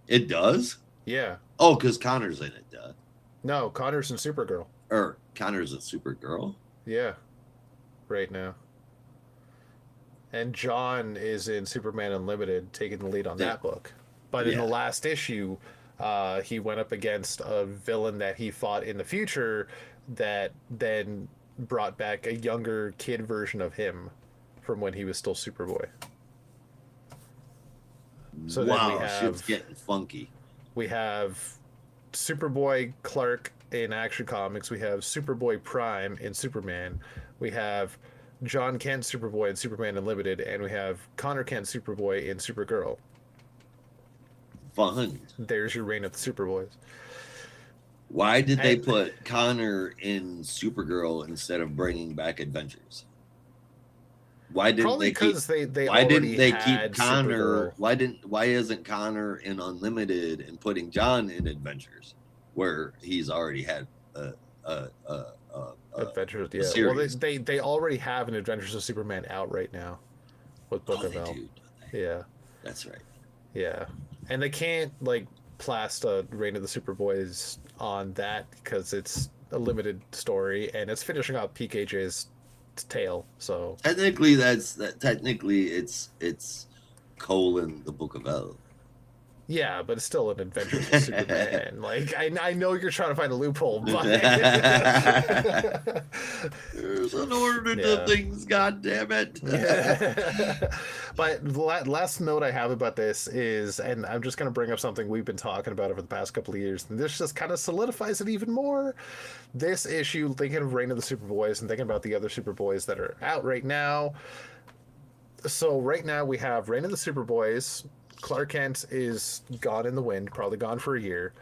It does? Yeah. Oh, because Connor's in it, duh. No, Connor's and Supergirl. Or Connor's a Supergirl? Yeah. Right now. And John is in Superman Unlimited, taking the lead on that book. But in the last issue, he went up against a villain that he fought in the future that then brought back a younger kid version of him from when he was still Superboy. So wow, then we shit's have getting funky. we have Superboy Clark in Action Comics. We have Superboy Prime in Superman. We have John Kent Superboy in Superman Unlimited, and we have Connor Kent Superboy in Supergirl. Fun. There's your reign of the Superboys. Why did they put Connor in Supergirl instead of bringing back Adventures? Why didn't Probably they keep? because they Why already didn't they had keep Connor? Supergirl. Why isn't Connor in Unlimited and putting John in Adventures, where he's already had Adventures? Yeah. series? Well, they already have an Adventures of Superman out right now with Book of L. Yeah. That's right. Yeah, and they can't like plaster Reign of the Superboys on that because it's a limited story and it's finishing up PKJ's tale. So Technically, it's colon the Book of L. Yeah, but it's still an Adventures of Superman. Like, I know you're trying to find a loophole, but There's an order Yeah. to things, god damn it. But the last note I have about this is, and I'm just going to bring up something we've been talking about over the past couple of years, and this just kind of solidifies it even more. This issue, thinking of Reign of the Superboys and thinking about the other Superboys that are out right now. So right now we have Reign of the Superboys. Clark Kent is gone in the wind, probably gone for a year.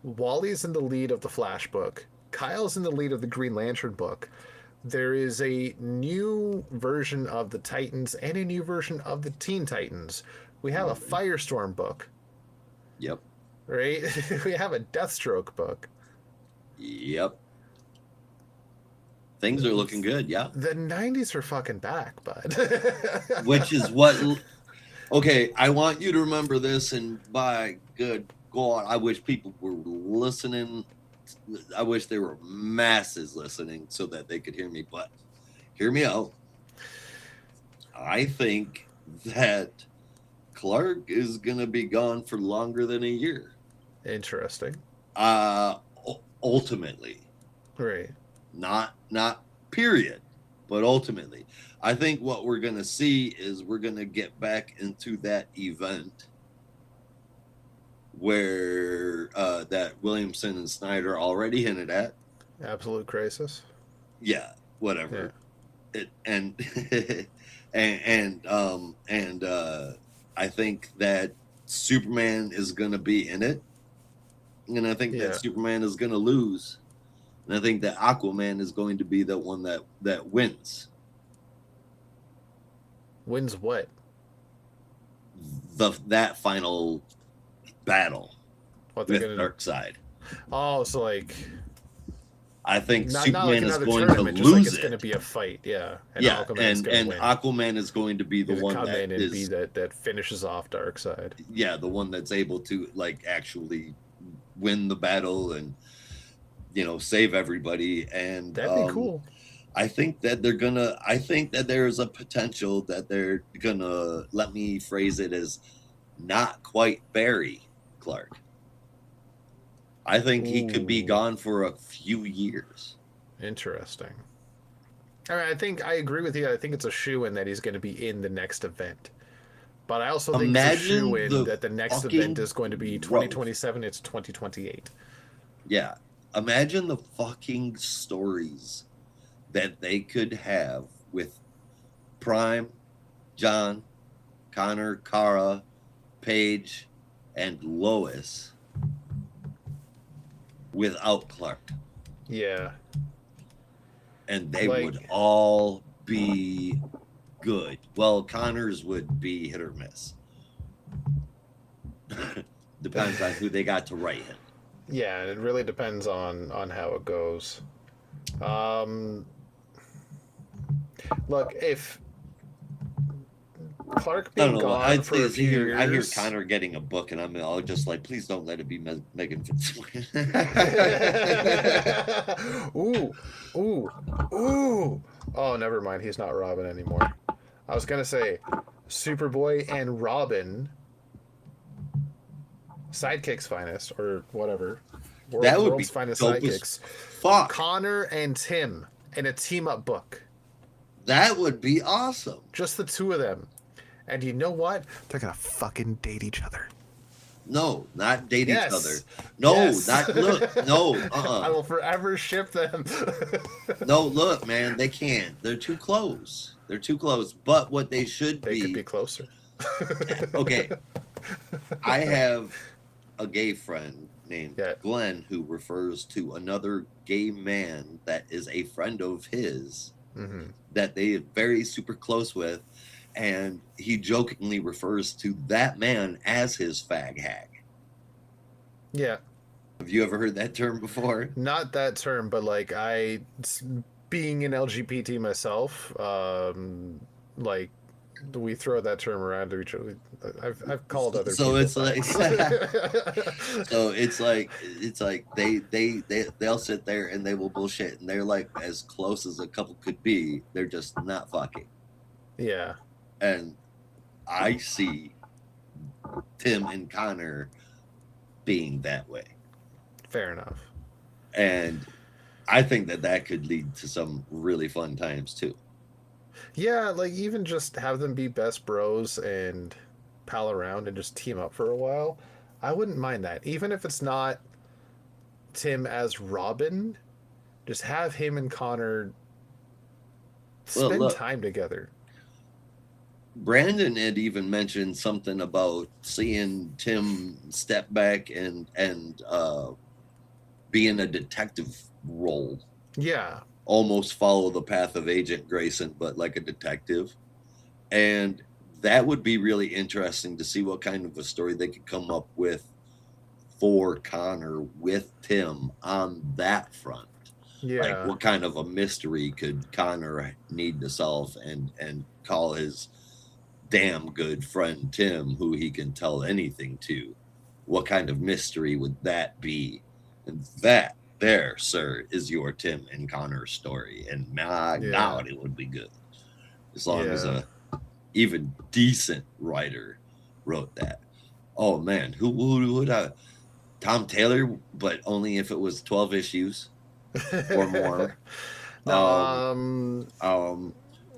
Wally's in the lead of the Flash book. Kyle's in the lead of the Green Lantern book. There is a new version of the Titans and a new version of the Teen Titans. We have a Firestorm book. Yep. Right? We have a Deathstroke book. Yep. Things are looking good, yeah. The 90s are fucking back, bud. Which is what... Okay, I want you to remember this, and by good God, I wish people were listening. I wish there were masses listening so that they could hear me, but hear me out. I think that Clark is going to be gone for longer than a year. Interesting. Ultimately. Right. Not period, but ultimately. I think what we're going to see is we're going to get back into that event where that Williamson and Snyder already hinted at. Absolute Crisis. Yeah, whatever. Yeah. I think that Superman is going to be in it, and I think that Superman is going to lose, and I think that Aquaman is going to be the one that wins. Wins what? That final battle What with Darkseid. Oh, so like I think not Superman like is going to lose lose it's it. going to be a fight, yeah. And Aquaman Aquaman is going to be the one that is that finishes off Darkseid. Yeah, the one that's able to like actually win the battle and save everybody. And that'd be cool. I think that there's a potential that they're gonna, let me phrase it as, not quite bury Clark. I think he could be gone for a few years. Interesting. I mean, I agree with you. I think it's a shoo-in that he's going to be in the next event. But I also think it's a shoo-in that the next event is going to be 2027. It's 2028. Yeah. Imagine the fucking stories that they could have with Prime, John, Connor, Kara, Paige, and Lois without Clark. Yeah. And they would all be good. Well, Connor's would be hit or miss. Depends on who they got to write him. Yeah, it really depends on how it goes. Look, if Clark being gone for a few years... I hear Connor getting a book, and I'm all just like, please don't let it be Megan Fitzpatrick. Ooh. Oh, never mind. He's not Robin anymore. I was going to say Superboy and Robin, sidekicks finest, or whatever. That would World's be finest dope sidekicks. Fuck. Connor and Tim in a team-up book. That would be awesome. Just the two of them. And you know what? They're going to fucking date each other. No, not date each other. No, no. I will forever ship them. No, look, man, they can't. They're too close. But what they should be... They could be closer. Okay. I have a gay friend named Glenn who refers to another gay man that is a friend of his that they are very super close with. And he jokingly refers to that man as his fag hag. Yeah. Have you ever heard that term before? Not that term, but like being an LGBT myself, like we throw that term around to each other. I've called other people. It's like, it's like they'll sit there and they will bullshit, and they're like as close as a couple could be. They're just not fucking. Yeah. And I see Tim and Connor being that way. Fair enough. And I think that could lead to some really fun times too. Yeah, like even just have them be best bros and pal around and just team up for a while. I wouldn't mind that. Even if it's not Tim as Robin, just have him and Connor spend time together. Brandon had even mentioned something about seeing Tim step back and be in a detective role. Yeah. Almost follow the path of Agent Grayson, but like a detective. And that would be really interesting to see what kind of a story they could come up with for Connor with Tim on that front. Yeah. Like what kind of a mystery could Connor need to solve and call his damn good friend Tim, who he can tell anything to? What kind of mystery would that be? And that there, sir, is your Tim and Connor story. And my God, it would be good. As long as a even decent writer wrote that. Oh man, who would Tom Taylor, but only if it was 12 issues or more. No,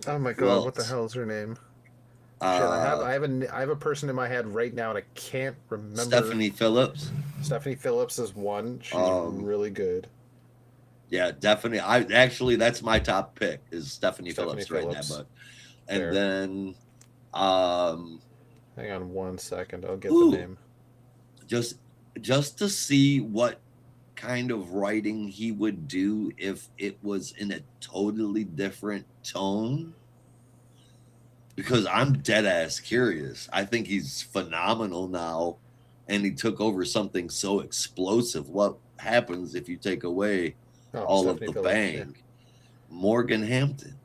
oh my God, what the hell is her name? Shit, I have a person in my head right now and I can't remember. Stephanie Phillips. Stephanie Phillips is one. She's really good. Yeah, definitely. That's my top pick is Stephanie Phillips right now. But and then hang on 1 second, I'll get the name. Just to see what kind of writing he would do if it was in a totally different tone. Because I'm dead ass curious. I think he's phenomenal now, and he took over something so explosive. What happens if you take away all of the bang? Yeah. Morgan Hampton.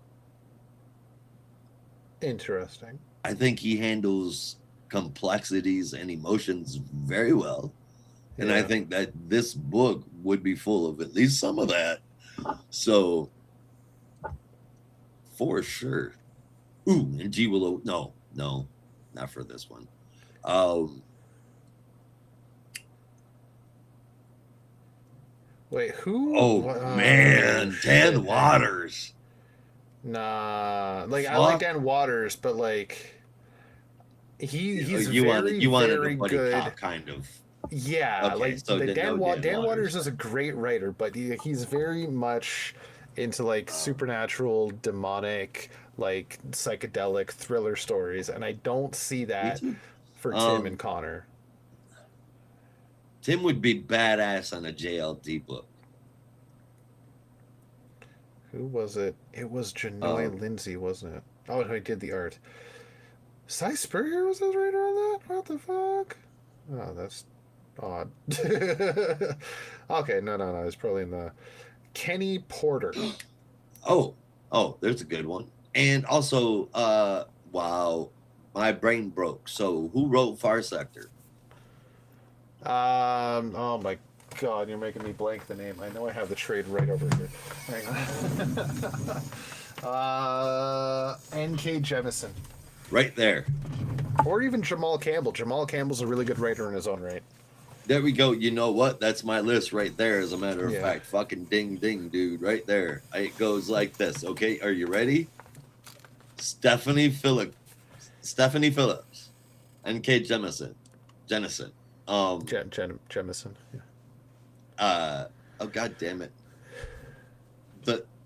Interesting. I think he handles complexities and emotions very well. And I think that this book would be full of at least some of that. So, for sure. Ooh, and G. Willow. No, not for this one. Wait, who? Oh, man. Dan Waters. Nah. Like, I like Dan Waters, but, like, he's very good. Cop kind of. Yeah, okay, like so Dan Waters is a great writer, but he's very much into like supernatural, demonic, like psychedelic thriller stories, and I don't see that for Tim and Connor. Tim would be badass on a JLD book. Who was it? It was Janoy Lindsay, wasn't it? Oh, he did the art. Cy Spurrier was his writer on that? What the fuck? Oh, that's odd. Okay, no. It's probably in the Kenny Porter. Oh, there's a good one. And also, wow, my brain broke. So, who wrote Far Sector? Oh my God, you're making me blank the name. I know I have the trade right over here. Hang on. N.K. Jemisin. Right there. Or even Jamal Campbell. Jamal Campbell's a really good writer in his own right. There we go. You know what? That's my list right there, as a matter of fact. Fucking ding, ding, dude. Right there. It goes like this. Okay, are you ready? Stephanie Phillips. N.K. Jemisin. Jemison. Yeah. Oh, God damn it.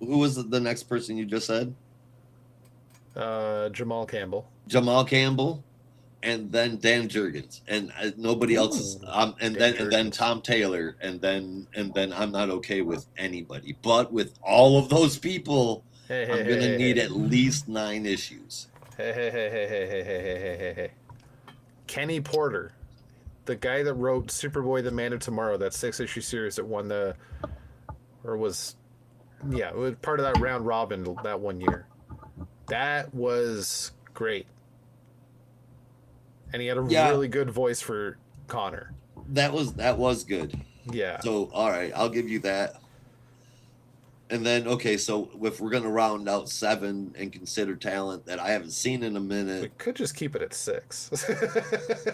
Who was the next person you just said? Jamal Campbell. And then Dan Jurgens, and nobody else is. And then Tom Taylor, and then I'm not okay with anybody. But with all of those people, I'm gonna need at least 9 issues. Hey. Kenny Porter, the guy that wrote Superboy: The Man of Tomorrow, that 6-issue series that won it was part of that round robin that one year. That was great. And he had a really good voice for Connor. That was good. Yeah. So, all right, I'll give you that. And then, okay, so if we're gonna round out 7 and consider talent that I haven't seen in a We minute, could just keep it at 6.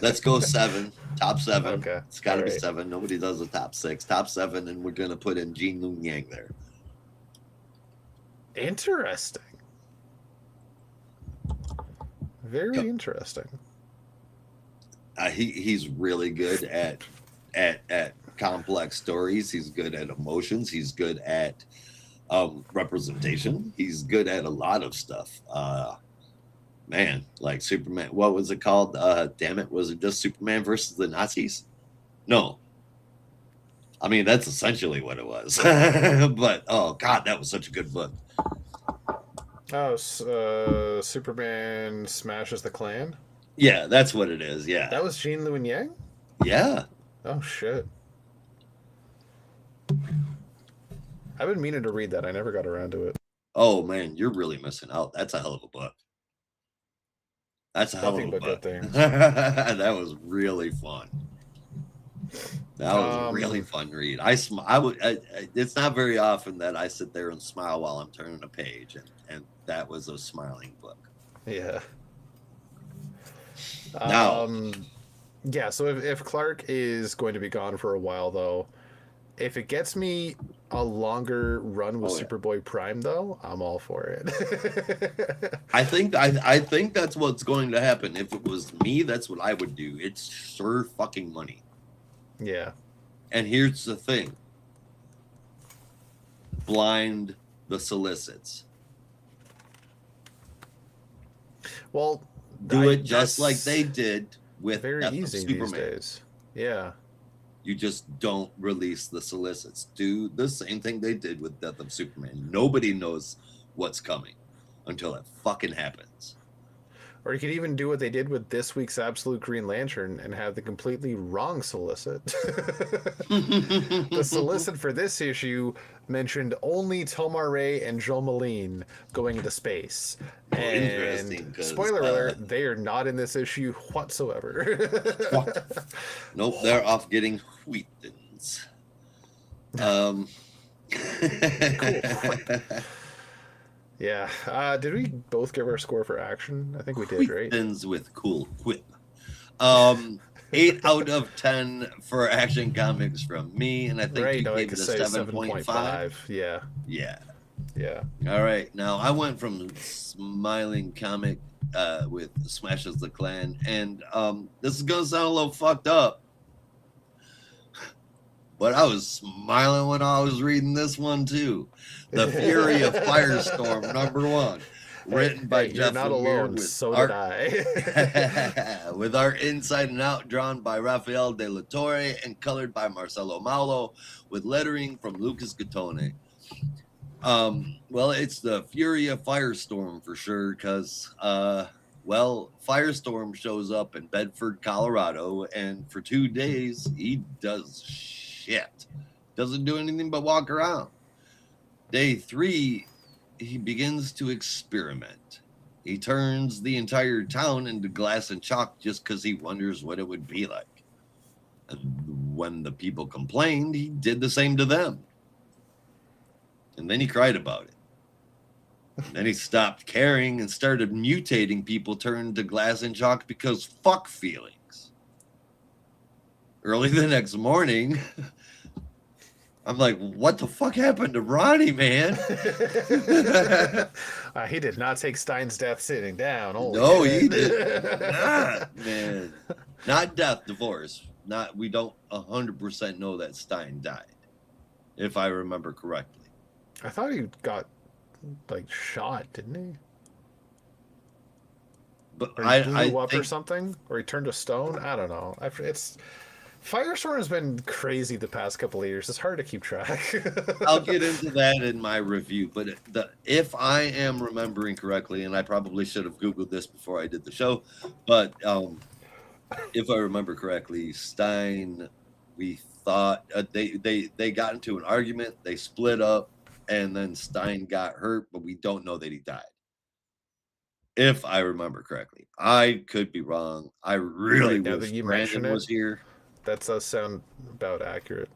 let's go 7, top 7. Okay, It's got to be alright. 7. Nobody does a top 6, top 7, and we're gonna put in Gene Lung Yang there. Interesting. Very Yep. interesting. He's really good at complex stories. He's good at emotions. He's good at representation. He's good at a lot of stuff. Man, like Superman. What was it called? Damn it, was it just Superman versus the Nazis? No. I mean, that's essentially what it was. But oh god, that was such a good book. Oh, Superman smashes the Klan? Yeah, that's what it is. Yeah. That was Gene Luen Yang? Yeah. Oh, shit. I've been meaning to read that. I never got around to it. Oh man, you're really missing out. That's a hell of a book. That's a hell Nothing of a but good book. things. That was really fun. That was a really fun read. It's not very often that I sit there and smile while I'm turning a page, and that was a smiling book. Yeah. Now- Yeah, so if Clark is going to be gone for a while, though, if it gets me a longer run with Oh, yeah. Superboy Prime, though, I'm all for it. I think that's what's going to happen. If it was me, that's what I would do. It's sure fucking money. Yeah. And here's the thing. Blind the solicits. Well, Do it just like that's they did with very Death of easy Superman. these days. Yeah. You just don't release the solicits. Do the same thing they did with Death of Superman. Nobody knows what's coming until it fucking happens. Or you could even do what they did with this week's Absolute Green Lantern and have the completely wrong solicit. The solicit for this issue mentioned only Tomar Ray and Joel Moline going into space. Interesting, And 'cause, spoiler alert, they are not in this issue whatsoever. Nope, they're off getting wheatons. Yeah. Did we both give our score for action? I think we did, right? Wheatons with cool quip. 8 out of 10 for Action Comics from me, and I think Right, you no, I gave could it a say 7.5. 7.5. Yeah. Yeah. Yeah. All right. Now I went from smiling comic with Smashes the Clan, and this is gonna sound a little fucked up, but I was smiling when I was reading this one too. The Fury of Firestorm, #1, written by Hey, Jeff you're not Lemire alone. with So art did I. with art inside and out, drawn by Rafael De La Torre and colored by Marcelo Maulo, with lettering from Lucas Gattone. Well, it's the Fury of Firestorm for sure, because Firestorm shows up in Bedford, Colorado, and for 2 days he does shit. Doesn't do anything but walk around. Day 3, he begins to experiment. He turns the entire town into glass and chalk just because he wonders what it would be like. And when the people complained, he did the same to them. And then he cried about it. And then he stopped caring and started mutating people turned to glass and chalk because fuck feelings. Early the next morning, I'm like, what the fuck happened to Ronnie, man? He did not take Stein's death sitting down. Holy No, shit. he did not, man. Not death, divorce. We don't 100% know that Stein died, if I remember correctly. I thought he got shot, didn't he? But Or he I blew up or think something? Or he turned to stone? I don't know. It's Firestorm has been crazy the past couple of years. It's hard to keep track. I'll get into that in my review. But if I am remembering correctly, and I probably should have Googled this before I did the show, but if I remember correctly, Stein, we thought they got into an argument, they split up, and then Stein got hurt, but we don't know that he died. If I remember correctly, I could be wrong. I really Right, now wish that you Brandon mention it, was here. That does sound about accurate.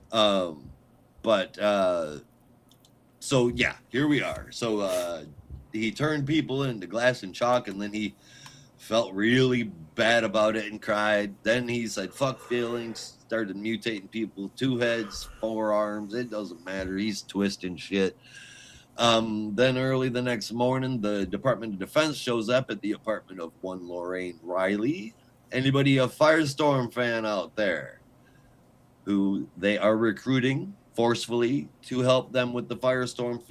But But so yeah, here we are. So he turned people into glass and chalk, and then he felt really bad about it and cried. Then he said, fuck feelings, started mutating people, 2 heads, 4 arms, it doesn't matter. He's twisting shit. Then early the next morning, the Department of Defense shows up at the apartment of one Lorraine Riley. Anybody a Firestorm fan out there? Who they are recruiting forcefully to help them with the Firestorm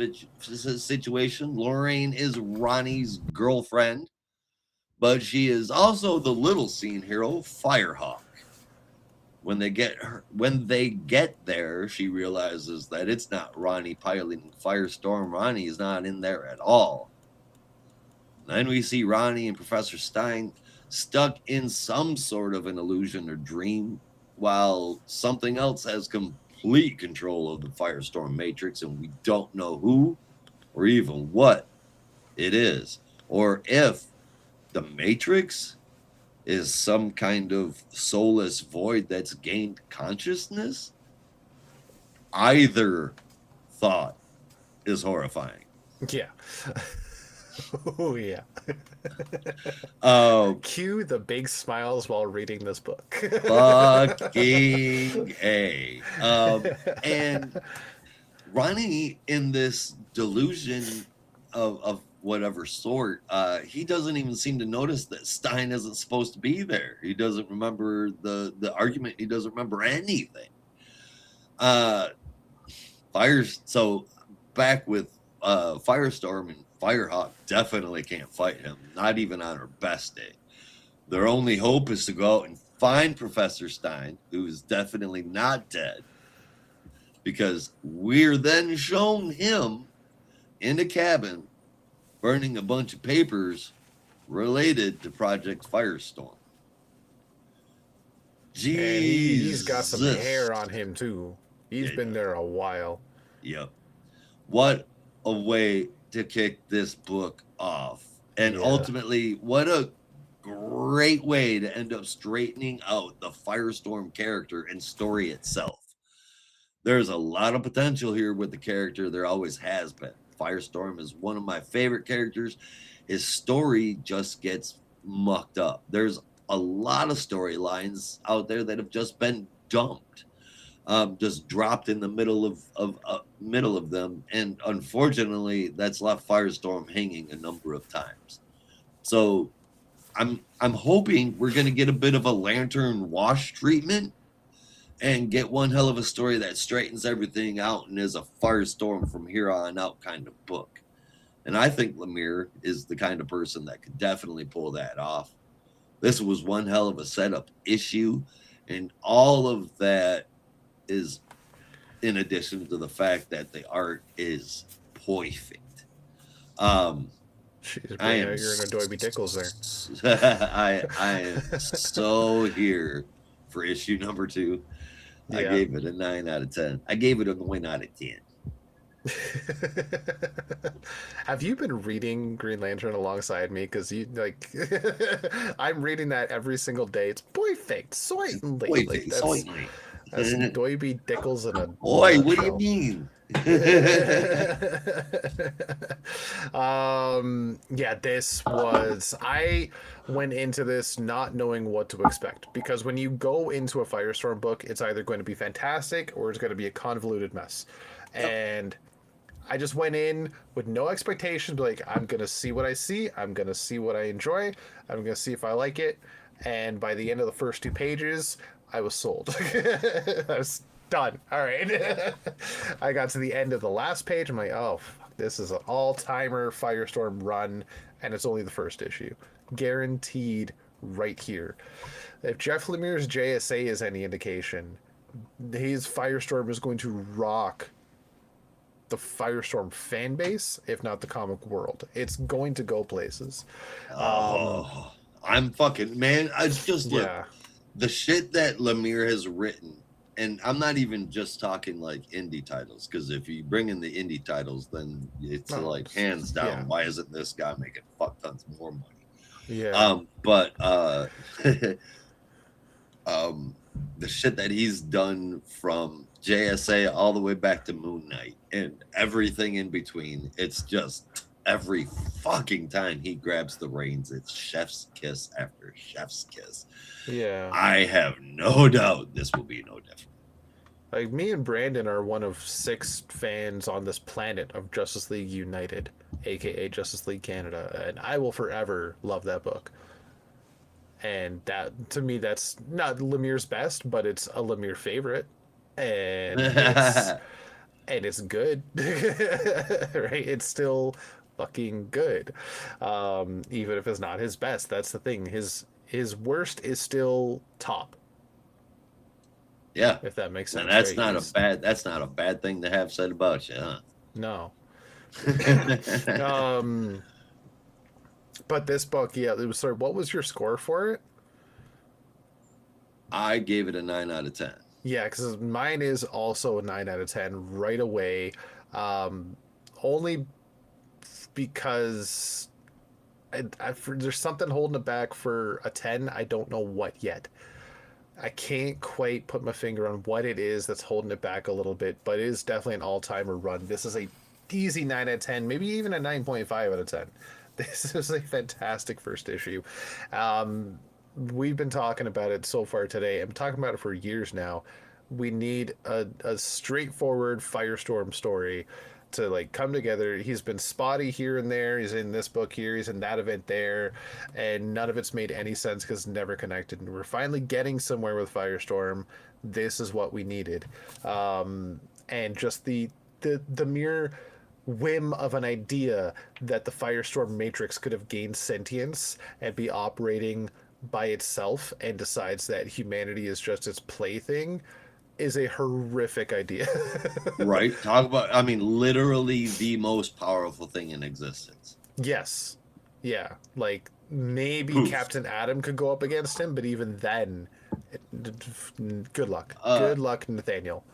situation. Lorraine is Ronnie's girlfriend, but she is also the little scene hero, Firehawk. When they get there, she realizes that it's not Ronnie piloting Firestorm. Ronnie is not in there at all. Then we see Ronnie and Professor Stein stuck in some sort of an illusion or dream, while something else has complete control of the Firestorm Matrix, and we don't know who or even what it is, or if the Matrix is some kind of soulless void that's gained consciousness. Either thought is horrifying. Yeah. Oh, yeah. Cue the big smiles while reading this book. Fucking A. And Ronnie, in this delusion of whatever sort, he doesn't even seem to notice that Stein isn't supposed to be there. He doesn't remember the argument. He doesn't remember anything. So back with Firestorm and Firehawk definitely can't fight him, not even on her best day. Their only hope is to go out and find Professor Stein, who is definitely not dead, because we're then shown him in a cabin burning a bunch of papers related to Project Firestorm. And he's got some hair on him too. He's been there a while. Yep. What a way to kick this book off. And ultimately, what a great way to end up straightening out the Firestorm character and story itself. There's a lot of potential here with the character. There always has been. Firestorm is one of my favorite characters. His story just gets mucked up. There's a lot of storylines out there that have just been dumped, just dropped in the middle of them, and unfortunately, that's left Firestorm hanging a number of times. So, I'm hoping we're going to get a bit of a Lantern wash treatment and get one hell of a story that straightens everything out and is a Firestorm from here on out kind of book. And I think Lemire is the kind of person that could definitely pull that off. This was one hell of a setup issue, and all of that is in addition to the fact that the art is perfect. Jeez, you're an Adobe Dickles there. I am so here for issue number 2. Yeah. I gave it a 9 out of 10. I gave it a 1 out of 10. Have you been reading Green Lantern alongside me? Because you I'm reading that every single day. It's perfect. Certainly. That's Adobe Dickles and a boy. What do you mean? I went into this not knowing what to expect, because when you go into a Firestorm book, it's either going to be fantastic or it's going to be a convoluted mess. Yep. And I just went in with no expectations, like, I'm going to see what I see, I'm going to see what I enjoy, I'm going to see if I like it. And by the end of the first 2 pages, I was sold. I was done. All right. I got to the end of the last page. I'm like, oh, fuck, this is an all-timer Firestorm run, and it's only the first issue. Guaranteed right here. If Jeff Lemire's JSA is any indication, his Firestorm is going to rock the Firestorm fan base, if not the comic world. It's going to go places. I'm fucking, man, I just look, the shit that Lemire has written, and I'm not even just talking like indie titles, because if you bring in the indie titles, then it's hands down, why isn't this guy making fuck tons more money? The shit that he's done from JSA all the way back to Moon Knight and everything in between. It's just every fucking time he grabs the reins, it's chef's kiss after chef's kiss. Yeah. I have no doubt this will be no different. Like, me and Brandon are one of 6 fans on this planet of Justice League United, aka Justice League Canada, and I will forever love that book. And that, to me, that's not Lemire's best, but it's a Lemire favorite, and it's good, right? It's still fucking good, even if it's not his best. That's the thing. His worst is still top. Yeah, If that makes sense. and that's right? That's not a bad thing to have said about you, huh? No. But this book, yeah, it was. Sorry, what was your score for it? I gave it a 9 out of 10. Yeah, because mine is also a 9 out of 10 right away. Only because there's something holding it back for a 10. I don't know what yet. I can't quite put my finger on what it is that's holding it back a little bit, but it is definitely an all-timer run. This is a easy 9 out of 10, maybe even a 9.5 out of 10. This is a fantastic first issue. We've been talking about it so far today. I'm talking about it for years now. We need a straightforward Firestorm story to like come together. He's been spotty here and there. He's in this book here. He's in that event there, and none of it's made any sense because it's never connected. And we're finally getting somewhere with Firestorm. This is what we needed, and just the mere whim of an idea that the Firestorm Matrix could have gained sentience and be operating by itself and decides that humanity is just its plaything is a horrific idea. Right? Talk about, I mean, literally the most powerful thing in existence. Yes. Yeah. Like, maybe Poof. Captain Atom could go up against him, but even then, good luck. Good luck, Nathaniel.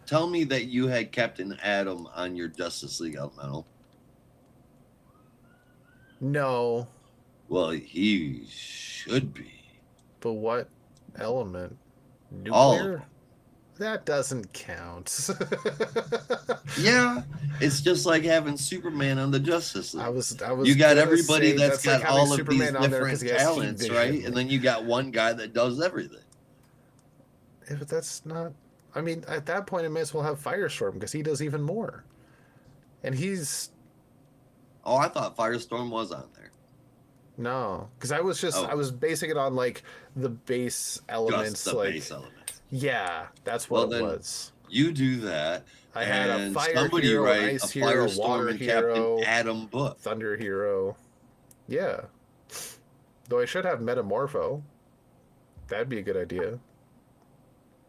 Tell me that you had Captain Atom on your Justice League Elemental. No. Well, he should be. But what element? All of Nuclear? them. That doesn't count. Yeah, it's just like having Superman on the Justice League. I was. You got gonna everybody say that's got like having all of Superman these on there 'cause different he has heat talents, vision. right? And then you got one guy that does everything. Yeah, but that's not. I mean, at that point, it may as well have Firestorm because he does even more. And he's Oh, I thought Firestorm was on there. no, because I was basing it on like the base elements, Just the like base elements. yeah, that's Well, what it then, was. You do that. I had a and fire somebody hero, write an a ice hero, a water Firestorm and hero, Captain Atom book. thunder hero. Yeah, though I should have Metamorpho. That'd be a good idea.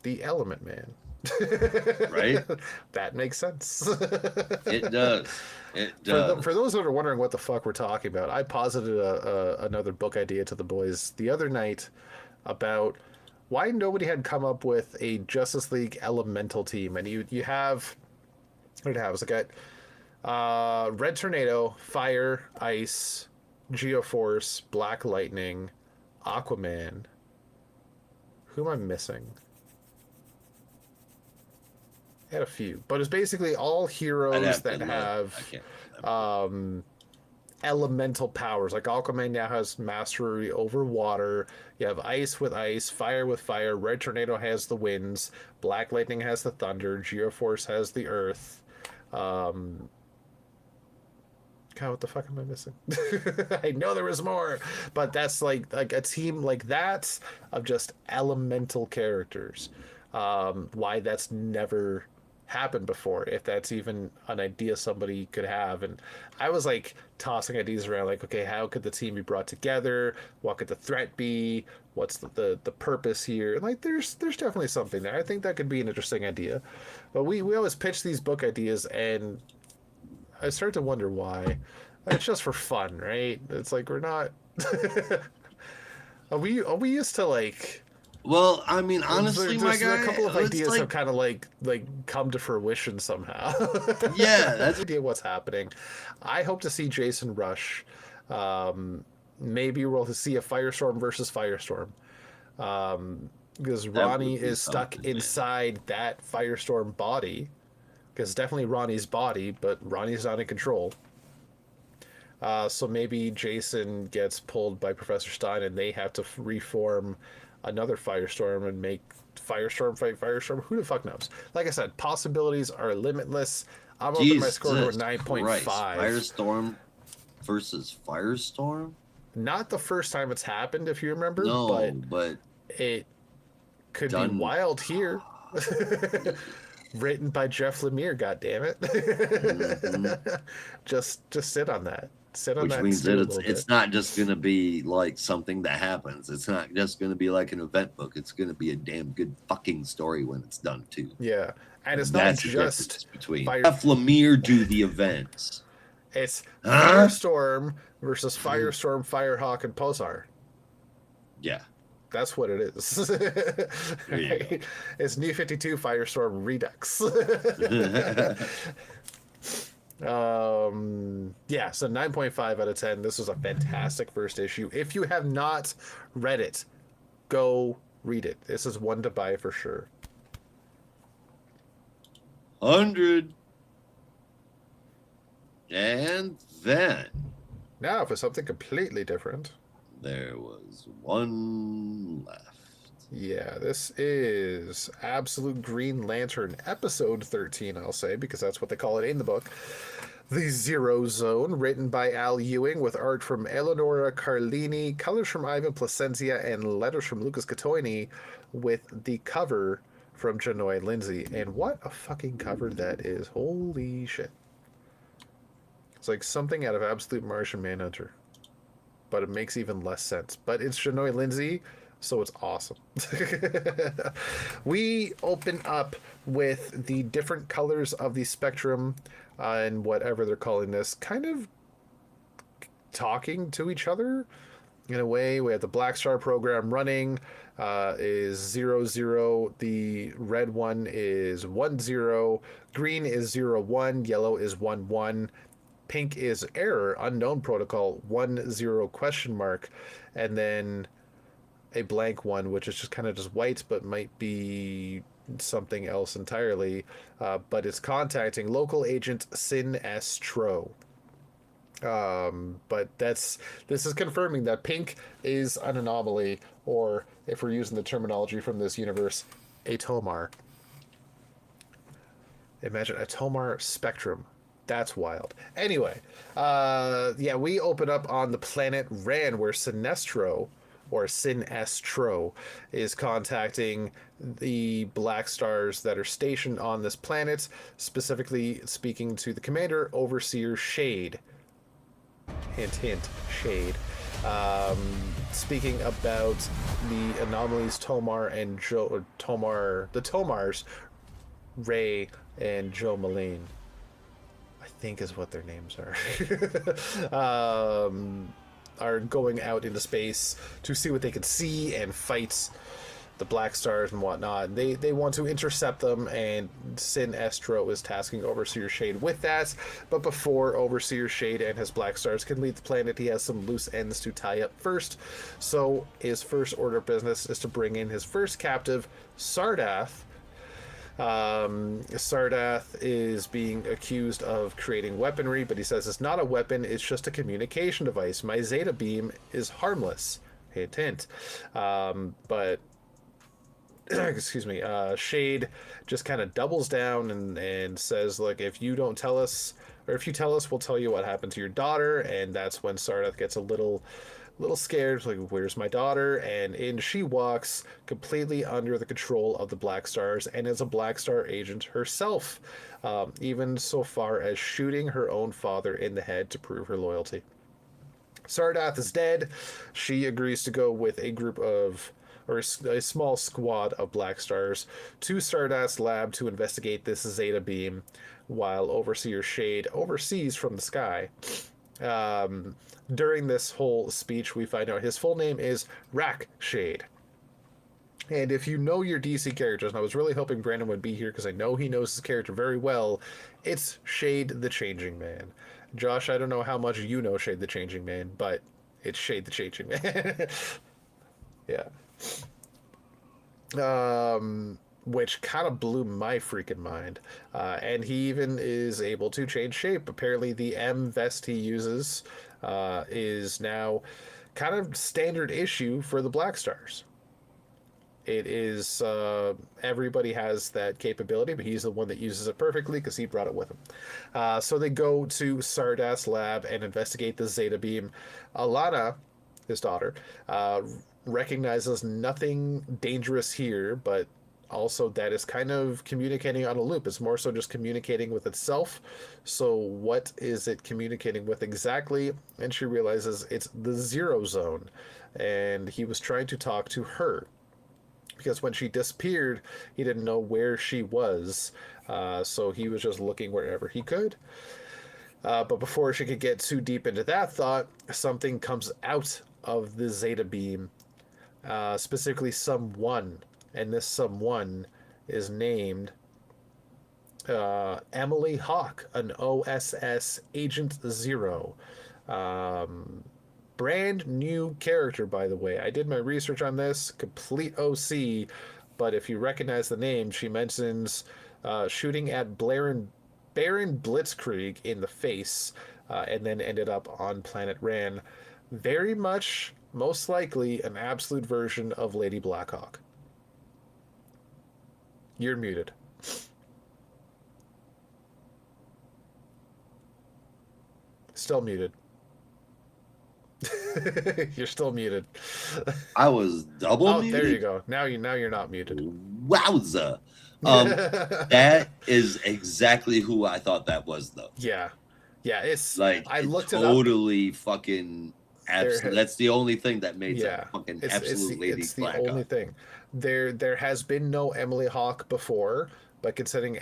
The Element Man. Right? That makes sense. It does. It does. For those that are wondering what the fuck we're talking about, I posited another book idea to the boys the other night about why nobody had come up with a Justice League Elemental team. And you have, what did it have? It was like Red Tornado, Fire, Ice, Geoforce, Black Lightning, Aquaman. Who am I missing? I had a few, but it's basically all heroes that have elemental powers. Like Aquaman now has mastery over water. You have ice with ice, fire with fire. Red Tornado has the winds. Black Lightning has the thunder. Geoforce has the earth. God, what the fuck am I missing? I know there was more, but that's like a team like that of just elemental characters. Why that's never happened before, if that's even an idea somebody could have. And I was like tossing ideas around, like, okay, how could the team be brought together? What could the threat be? What's the purpose here? And like, there's definitely something there. I think that could be an interesting idea. But we always pitch these book ideas, and I start to wonder why. It's just for fun, right? It's like we're not. Are we used to like? Well, I mean, honestly, my guy, a couple of it's ideas like, have kind of like come to fruition somehow. Yeah, that's no idea what's happening. I hope to see Jason Rush. Maybe we'll see a Firestorm versus Firestorm. because That Ronnie would be is stuck something, man. inside that Firestorm body. Because it's definitely Ronnie's body, but Ronnie's not in control. So maybe Jason gets pulled by Professor Stein and they have to reform another Firestorm and make Firestorm fight Firestorm. Who the fuck knows? Like I said, possibilities are limitless. I'm up in my score to a Jesus 9.5. Christ. Firestorm versus Firestorm? Not the first time it's happened, if you remember, No, but but it could be done. wild here. Written by Jeff Lemire, goddammit. Mhm. Just sit on that. Sit on Which that. means stew that a it's little it's bit. not just gonna be like something that happens. It's not just gonna be like an event book. It's gonna be a damn good fucking story when it's done too. Yeah, and it's not That's the difference just between Fire. Jeff Lemire do the events. It's Huh? Firestorm versus Firestorm, Firehawk, and Pulsar. Yeah. That's what it is. There you go. It's New 52 Firestorm Redux. Yeah, so 9.5 out of 10. This was a fantastic first issue. If you have not read it, go read it. This is one to buy for sure. 100. And then Now for something completely different. there was one left. Yeah, this is Absolute Green Lantern, episode 13, I'll say, because that's what they call it in the book. The Zero Zone, written by Al Ewing, with art from Eleonora Carlini, colors from Ivan Placencia, and letters from Lucas Catoini, with the cover from Janoy Lindsay. And what a fucking cover that is. Holy shit. It's like something out of Absolute Martian Manhunter, but it makes even less sense. But it's Janoy Lindsay, so it's awesome. We open up with the different colors of the spectrum and whatever they're calling this, kind of talking to each other in a way. We have the Black Star program running, is 00. The red one is 10. Green is 01. Yellow is 11. Pink is error, unknown protocol, 10 question mark, and then a blank one, which is just kind of just white, but might be something else entirely. But it's contacting local agent Sin Estro. But this is confirming that pink is an anomaly, or if we're using the terminology from this universe, a Tomar. Imagine a Tomar spectrum. That's wild. Anyway, yeah, we open up on the planet Ran, where Sinestro, or Sinestro, is contacting the Black Stars that are stationed on this planet, specifically speaking to the commander, Overseer Shade. Hint, hint, Shade. Speaking about the anomalies Tomar and Joe, the Tomars, Ray and Joe Maline, I think is what their names are going out into space to see what they can see and fight the Black Stars and whatnot. They want to intercept them, and Sin Estro is tasking Overseer Shade with that. But before Overseer Shade and his Black Stars can leave the planet, he has some loose ends to tie up first. So his first order of business is to bring in his first captive, Sardath. Sardath is being accused of creating weaponry, but he says it's not a weapon, it's just a communication device. My Zeta beam is harmless. Hint, hint. But excuse me, Shade just kind of doubles down and says, look, if you don't tell us, or if you tell us, we'll tell you what happened to your daughter. And that's when Sardath gets a little scared, like, where's my daughter? And in she walks, completely under the control of the Black Stars, and is a Black Star agent herself, even so far as shooting her own father in the head to prove her loyalty. Sardath is dead. She agrees to go with a group of, or a small squad of Black Stars, to Sardath's lab to investigate this Zeta beam, while Overseer Shade oversees from the sky. During this whole speech, we find out his full name is Rack Shade. And if you know your DC characters, and I was really hoping Brandon would be here because I know he knows his character very well, it's Shade the Changing Man. Josh, I don't know how much you know Shade the Changing Man, but it's Shade the Changing Man. Yeah. which kind of blew my freaking mind. And he even is able to change shape. Apparently, the M vest he uses is now kind of standard issue for the Black Stars. It is everybody has that capability, but he's the one that uses it perfectly because he brought it with him. So they go to Sardas lab and investigate the Zeta beam. Alana, his daughter, recognizes nothing dangerous here, but also that is kind of communicating on a loop. It's more so just communicating with itself. So what is it communicating with exactly? And she realizes it's the zero zone, and he was trying to talk to her because when she disappeared, he didn't know where she was. So he was just looking wherever he could. But before she could get too deep into that thought, something comes out of the Zeta beam, specifically someone. And this someone is named Emily Hawk, an OSS Agent Zero. Brand new character, by the way. I did my research on this, complete OC, but if you recognize the name, she mentions shooting at Baron Blitzkrieg in the face, and then ended up on Planet Ran. Very much, most likely, an absolute version of Lady Blackhawk. You're muted. Still muted. You're still muted. I was double muted. There you go. Now you're not muted. Wowza. That is exactly who I thought that was, though. Yeah. It's like I looked totally it up. Fucking absolute. That's the only thing that made that fucking it's absolute Lady It's the Blackhawk. only thing. There has been no Emily Hawk before, but considering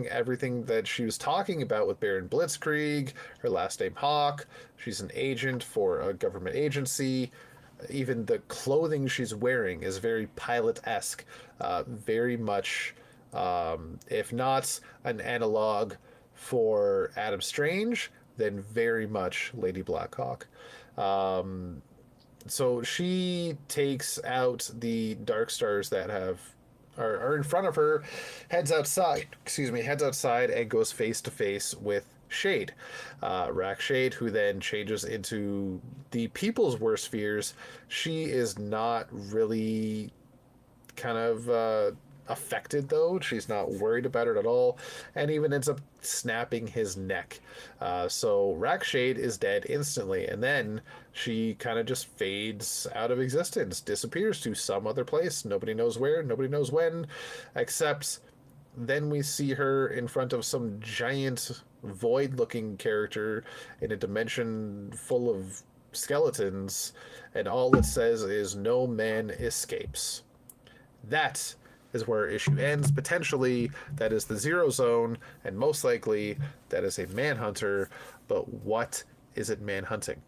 everything that she was talking about with Baron Blitzkrieg, her last name Hawk, she's an agent for a government agency. Even the clothing she's wearing is very pilot-esque, very much, if not an analog for Adam Strange, then very much Lady Blackhawk. So she takes out the Dark Stars that are in front of her, heads outside and goes face to face with Shade. Rack Shade, who then changes into the people's worst fears. She is not really kind of affected, though. She's not worried about it at all, and even ends up snapping his neck. So Rack Shade is dead instantly, and then she kind of just fades out of existence, disappears to some other place. Nobody knows where, nobody knows when, except then we see her in front of some giant void-looking character in a dimension full of skeletons, and all it says is "No man escapes." That is where our issue ends. Potentially, that is the Zero Zone, and most likely, that is a manhunter. But what is it manhunting?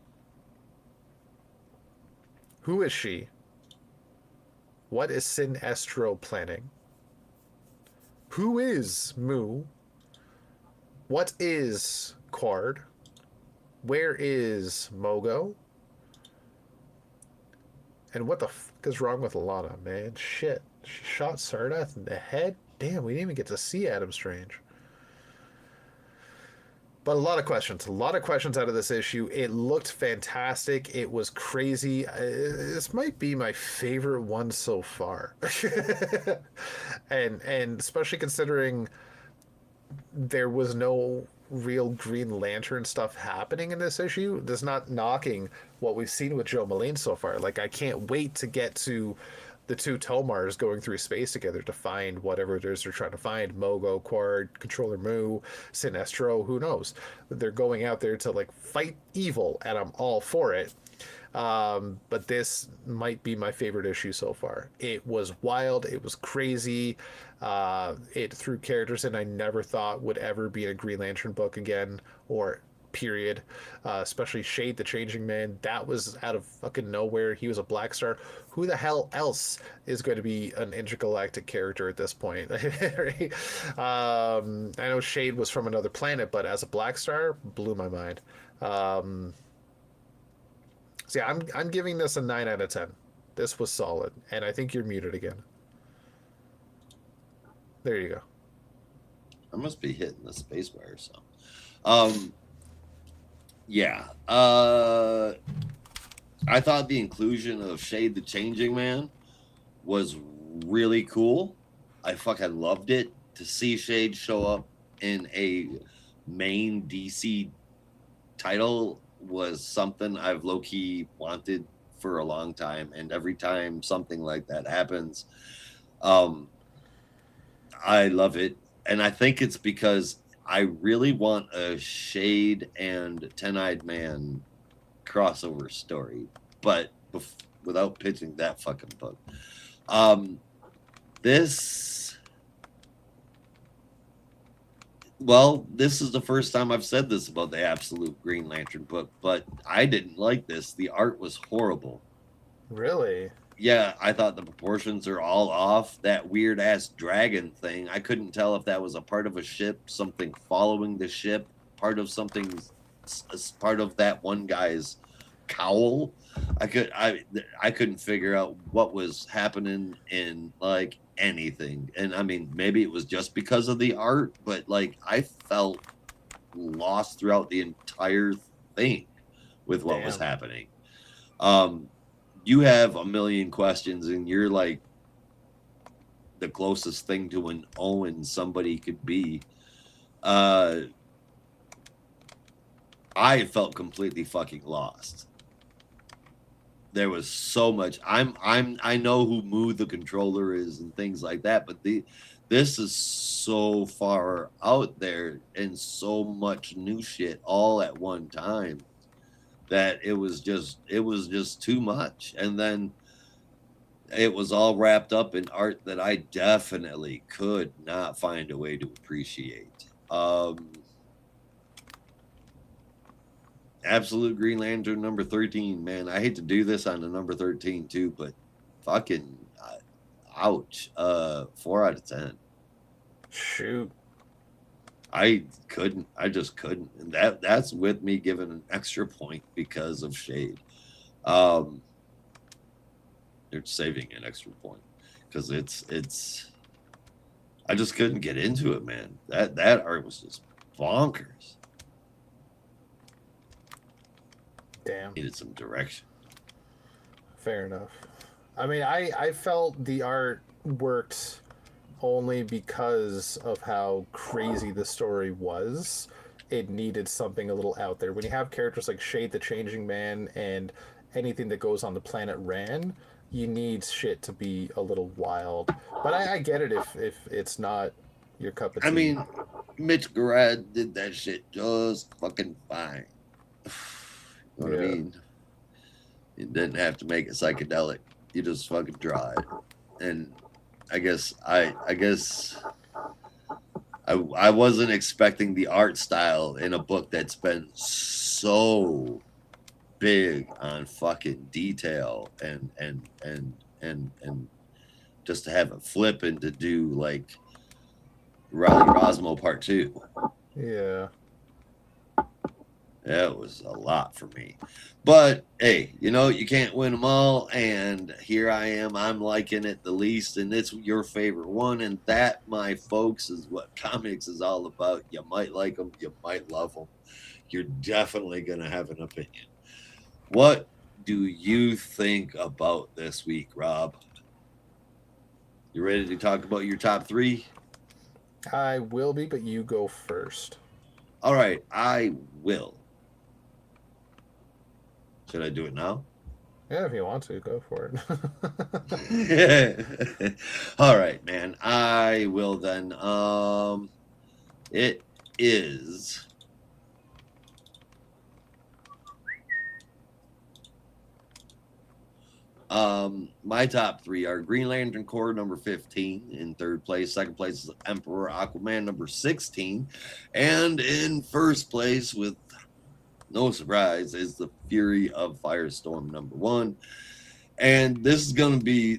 Who is she? What is Sinestro planning? Who is Mu? What is Quard? Where is Mogo? And what the fuck is wrong with Alana, man? Shit. She shot Sardath in the head? Damn, we didn't even get to see Adam Strange. But a lot of questions out of this issue. It looked fantastic. It was crazy. This might be my favorite one so far. and especially considering there was no real Green Lantern stuff happening in this issue. That's not knocking what we've seen with Joe Mullane so far. Like, I can't wait to get to the two Tomars going through space together to find whatever it is they're trying to find. Mogo, Quard, Controller Mu, Sinestro, who knows? They're going out there to, like, fight evil, and I'm all for it. But this might be my favorite issue so far. It was wild. It was crazy. It threw characters in I never thought would ever be in a Green Lantern book again, or period. Especially Shade the Changing Man. That was out of fucking nowhere. He was a Black Star. Who the hell else is going to be an intergalactic character at this point? Right? I know Shade was from another planet, but as a Black Star, blew my mind. So yeah, I'm giving this a 9 out of 10. This was solid, and I think you're muted again. There you go. I must be hitting the spacebar or so. Yeah. I thought the inclusion of Shade the Changing Man was really cool. I fucking loved it. To see Shade show up in a main DC title was something I've low-key wanted for a long time, and every time something like that happens, I love it. And I think it's because I really want a Shade and Ten-Eyed Man crossover story, but without pitching that fucking book. This is the first time I've said this about the Absolute Green Lantern book, but I didn't like this. The art was horrible. Really? Yeah, I thought the proportions are all off. That weird ass dragon thing, I couldn't tell if that was a part of a ship, something following the ship, part of that one guy's cowl. I couldn't figure out what was happening in like anything. And I mean, maybe it was just because of the art, but like I felt lost throughout the entire thing with what was happening. You have a million questions, and you're like the closest thing to an Owen somebody could be. I felt completely fucking lost. There was so much. I know who Moo the controller is and things like that, but this is so far out there and so much new shit all at one time that it was just too much. And then it was all wrapped up in art that I definitely could not find a way to appreciate. Absolute Green Lantern number 13, man. I hate to do this on the number 13 too, but fucking ouch. 4 out of 10. Shoot. I just couldn't. And that's with me giving an extra point because of Shade. They're saving an extra point because it's I just couldn't get into it, man. That art was just bonkers. Damn. Needed some direction. Fair enough. I mean, I felt the art worked only because of how crazy the story was. It needed something a little out there. When you have characters like Shade the Changing Man and anything that goes on the planet Ran, you need shit to be a little wild. But I get it if it's not your cup of tea. I mean, Mitch Garad did that shit just fucking fine. You know what I mean? You didn't have to make it psychedelic. You just fucking draw it. And I guess I wasn't expecting the art style in a book that's been so big on fucking detail and just to have it flip and to do like Raleigh Rosmo Part 2. Yeah. That was a lot for me. But, hey, you can't win them all. And here I am. I'm liking it the least. And it's your favorite one. And that, my folks, is what comics is all about. You might like them. You might love them. You're definitely going to have an opinion. What do you think about this week, Rob? You ready to talk about your top 3? I will be, but you go first. All right, I will. Should I do it now? Yeah, if you want to, go for it. All right, man. I will then. It is. My top 3 are Green Lantern Corps number 15 in 3rd place. 2nd place is Emperor Aquaman number 16. And in 1st place, with no surprise, is the Fury of Firestorm number 1. And this is gonna be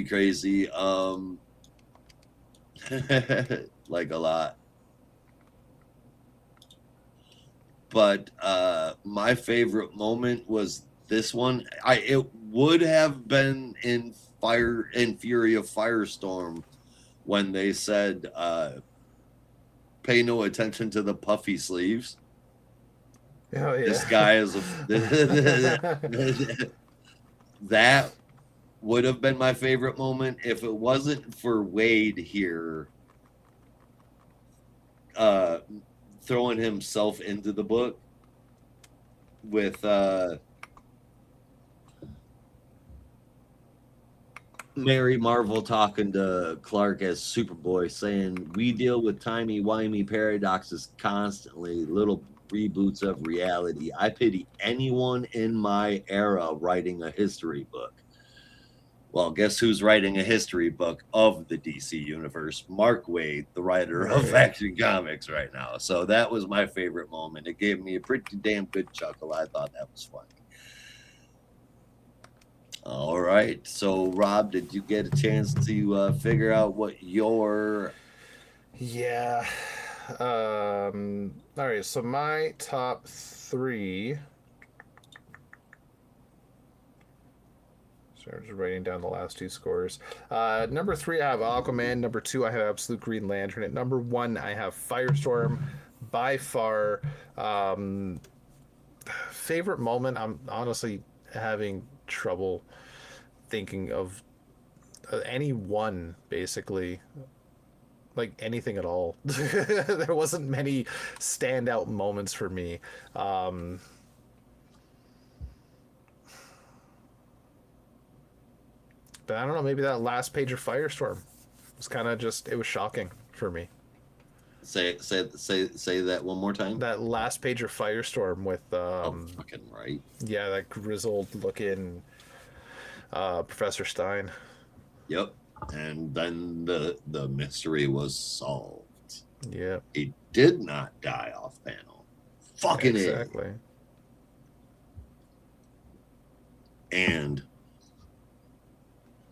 crazy. Like a lot. But my favorite moment was this one. It would have been in Fury of Firestorm, when they said, pay no attention to the puffy sleeves. Oh, yeah. This guy is that would have been my favorite moment if it wasn't for Wade here throwing himself into the book with Mary Marvel talking to Clark as Superboy, saying, "We deal with timey-wimey paradoxes constantly, little reboots of reality. I pity anyone in my era writing a history book." Well, guess who's writing a history book of the DC universe? Mark Waid, the writer of Action Comics right now. So that was my favorite moment. It gave me a pretty damn good chuckle. I thought that was funny. All right. So, Rob, did you get a chance to figure out what your... Yeah. All right. So my top three. So I'm just writing down the last two scores. Number 3, I have Aquaman. Number 2, I have Absolute Green Lantern. At number 1, I have Firestorm. By far, favorite moment. I'm honestly having trouble thinking of any one, basically. Like anything at all. There wasn't many standout moments for me. But I don't know, maybe that last page of Firestorm was kind of just, it was shocking for me. Say that one more time. That last page of Firestorm with fucking right. Yeah, that grizzled looking Professor Stein. Yep. And then the mystery was solved. Yeah. He did not die off panel. Fucking exactly. It. And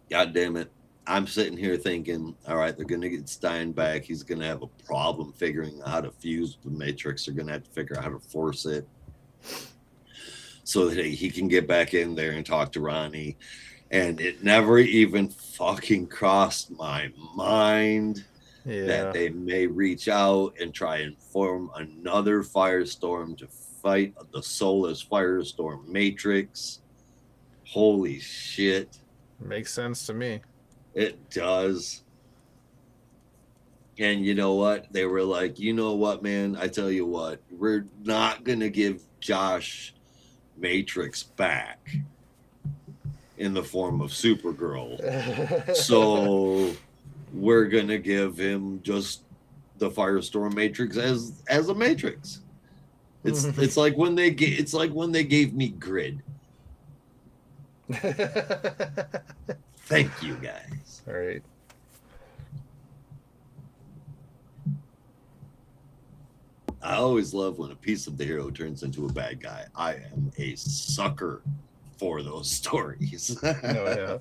God damn it, I'm sitting here thinking, all right, they're going to get Stein back. He's going to have a problem figuring out how to fuse the Matrix. They're going to have to figure out how to force it so that he can get back in there and talk to Ronnie. And it never even fucking crossed my mind that they may reach out and try and form another Firestorm to fight the soulless Firestorm Matrix. Holy shit. Makes sense to me. It does. And you know what? They were like, you know what, man? I tell you what, we're not going to give Josh Matrix back in the form of Supergirl. So we're going to give him just the Firestorm Matrix as a Matrix. It's like when they gave me Grid. Thank you, guys. All right. I always love when a piece of the hero turns into a bad guy. I am a sucker for those stories. Oh, yeah.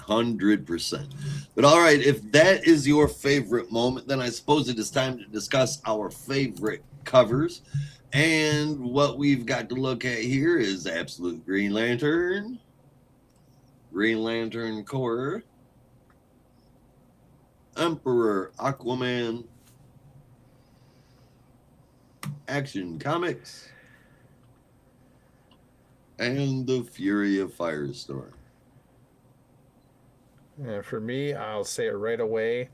100%. But all right, if that is your favorite moment, then I suppose it is time to discuss our favorite covers. And what we've got to look at here is Absolute Green Lantern, Green Lantern Corps, Emperor Aquaman, Action Comics, and the Fury of Firestorm. Yeah, for me, I'll say it right away.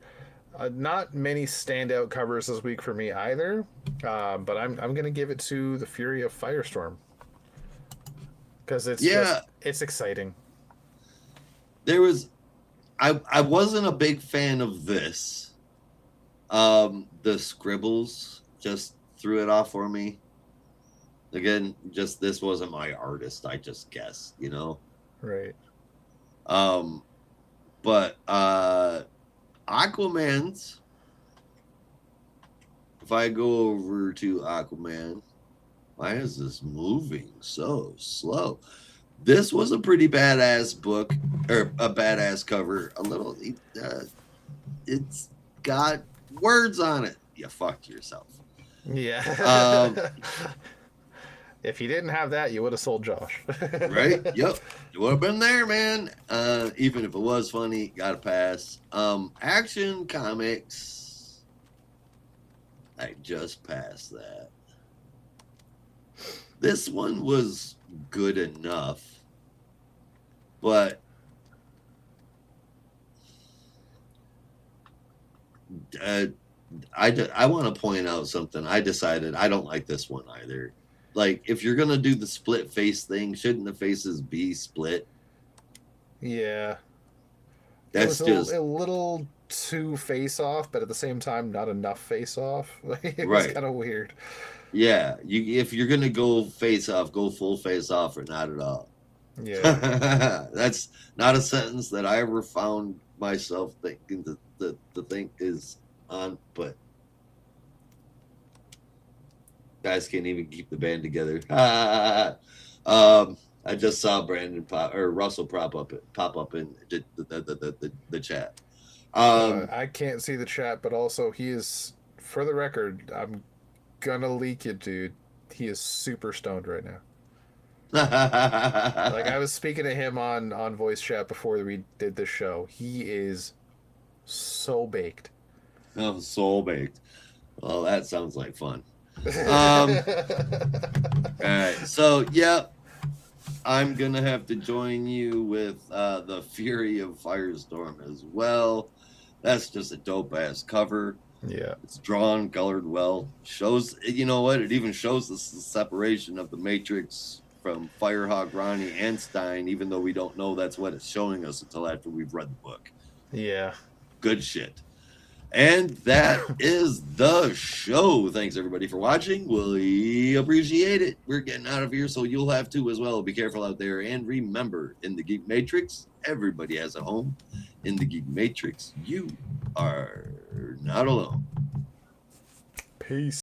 Not many standout covers this week for me either, but I'm gonna give it to the Fury of Firestorm because it's exciting. There was, I wasn't a big fan of this. The scribbles just threw it off for me. Again, just this wasn't my artist. I just guessed, you know. Right. But Aquaman's, if I go over to Aquaman, why is this moving so slow? This was a pretty badass book, or a badass cover. A little, it's got words on it. You fucked yourself. Yeah. If you didn't have that, you would have sold Josh. Right? Yep. You would have been there, man. Even if it was funny, gotta pass. Action Comics. I just passed that. This one was good enough, but I want to point out something. I decided I don't like this one either. Like, if you're gonna do the split face thing, shouldn't the faces be split? Yeah. That's it was just a little too face off, but at the same time, not enough face off. It was right. kind of weird. Yeah, if you're gonna go face off, go full face off, or not at all. Yeah. That's not a sentence that I ever found myself thinking the thing is on, but guys can't even keep the band together. I just saw Russell pop up in the chat. I can't see the chat, but also he is, for the record, I'm gonna leak it, dude. He is super stoned right now. Like, I was speaking to him on voice chat before we did this show. He is so baked. Oh, soul baked. Well, that sounds like fun. All right, so yeah, I'm gonna have to join you with the Fury of Firestorm as well. That's just a dope ass cover. Yeah, it's drawn, colored well. Shows, you know what? It even shows the separation of the Matrix from Firehawk, Ronnie, and Stein. Even though we don't know that's what it's showing us until after we've read the book. Yeah, good shit. And that is the show. Thanks everybody for watching. We appreciate it. We're getting out of here, so you'll have to as well. Be careful out there. And remember, in the Geek Matrix, everybody has a home. In the Geek Matrix, you are not alone. peace.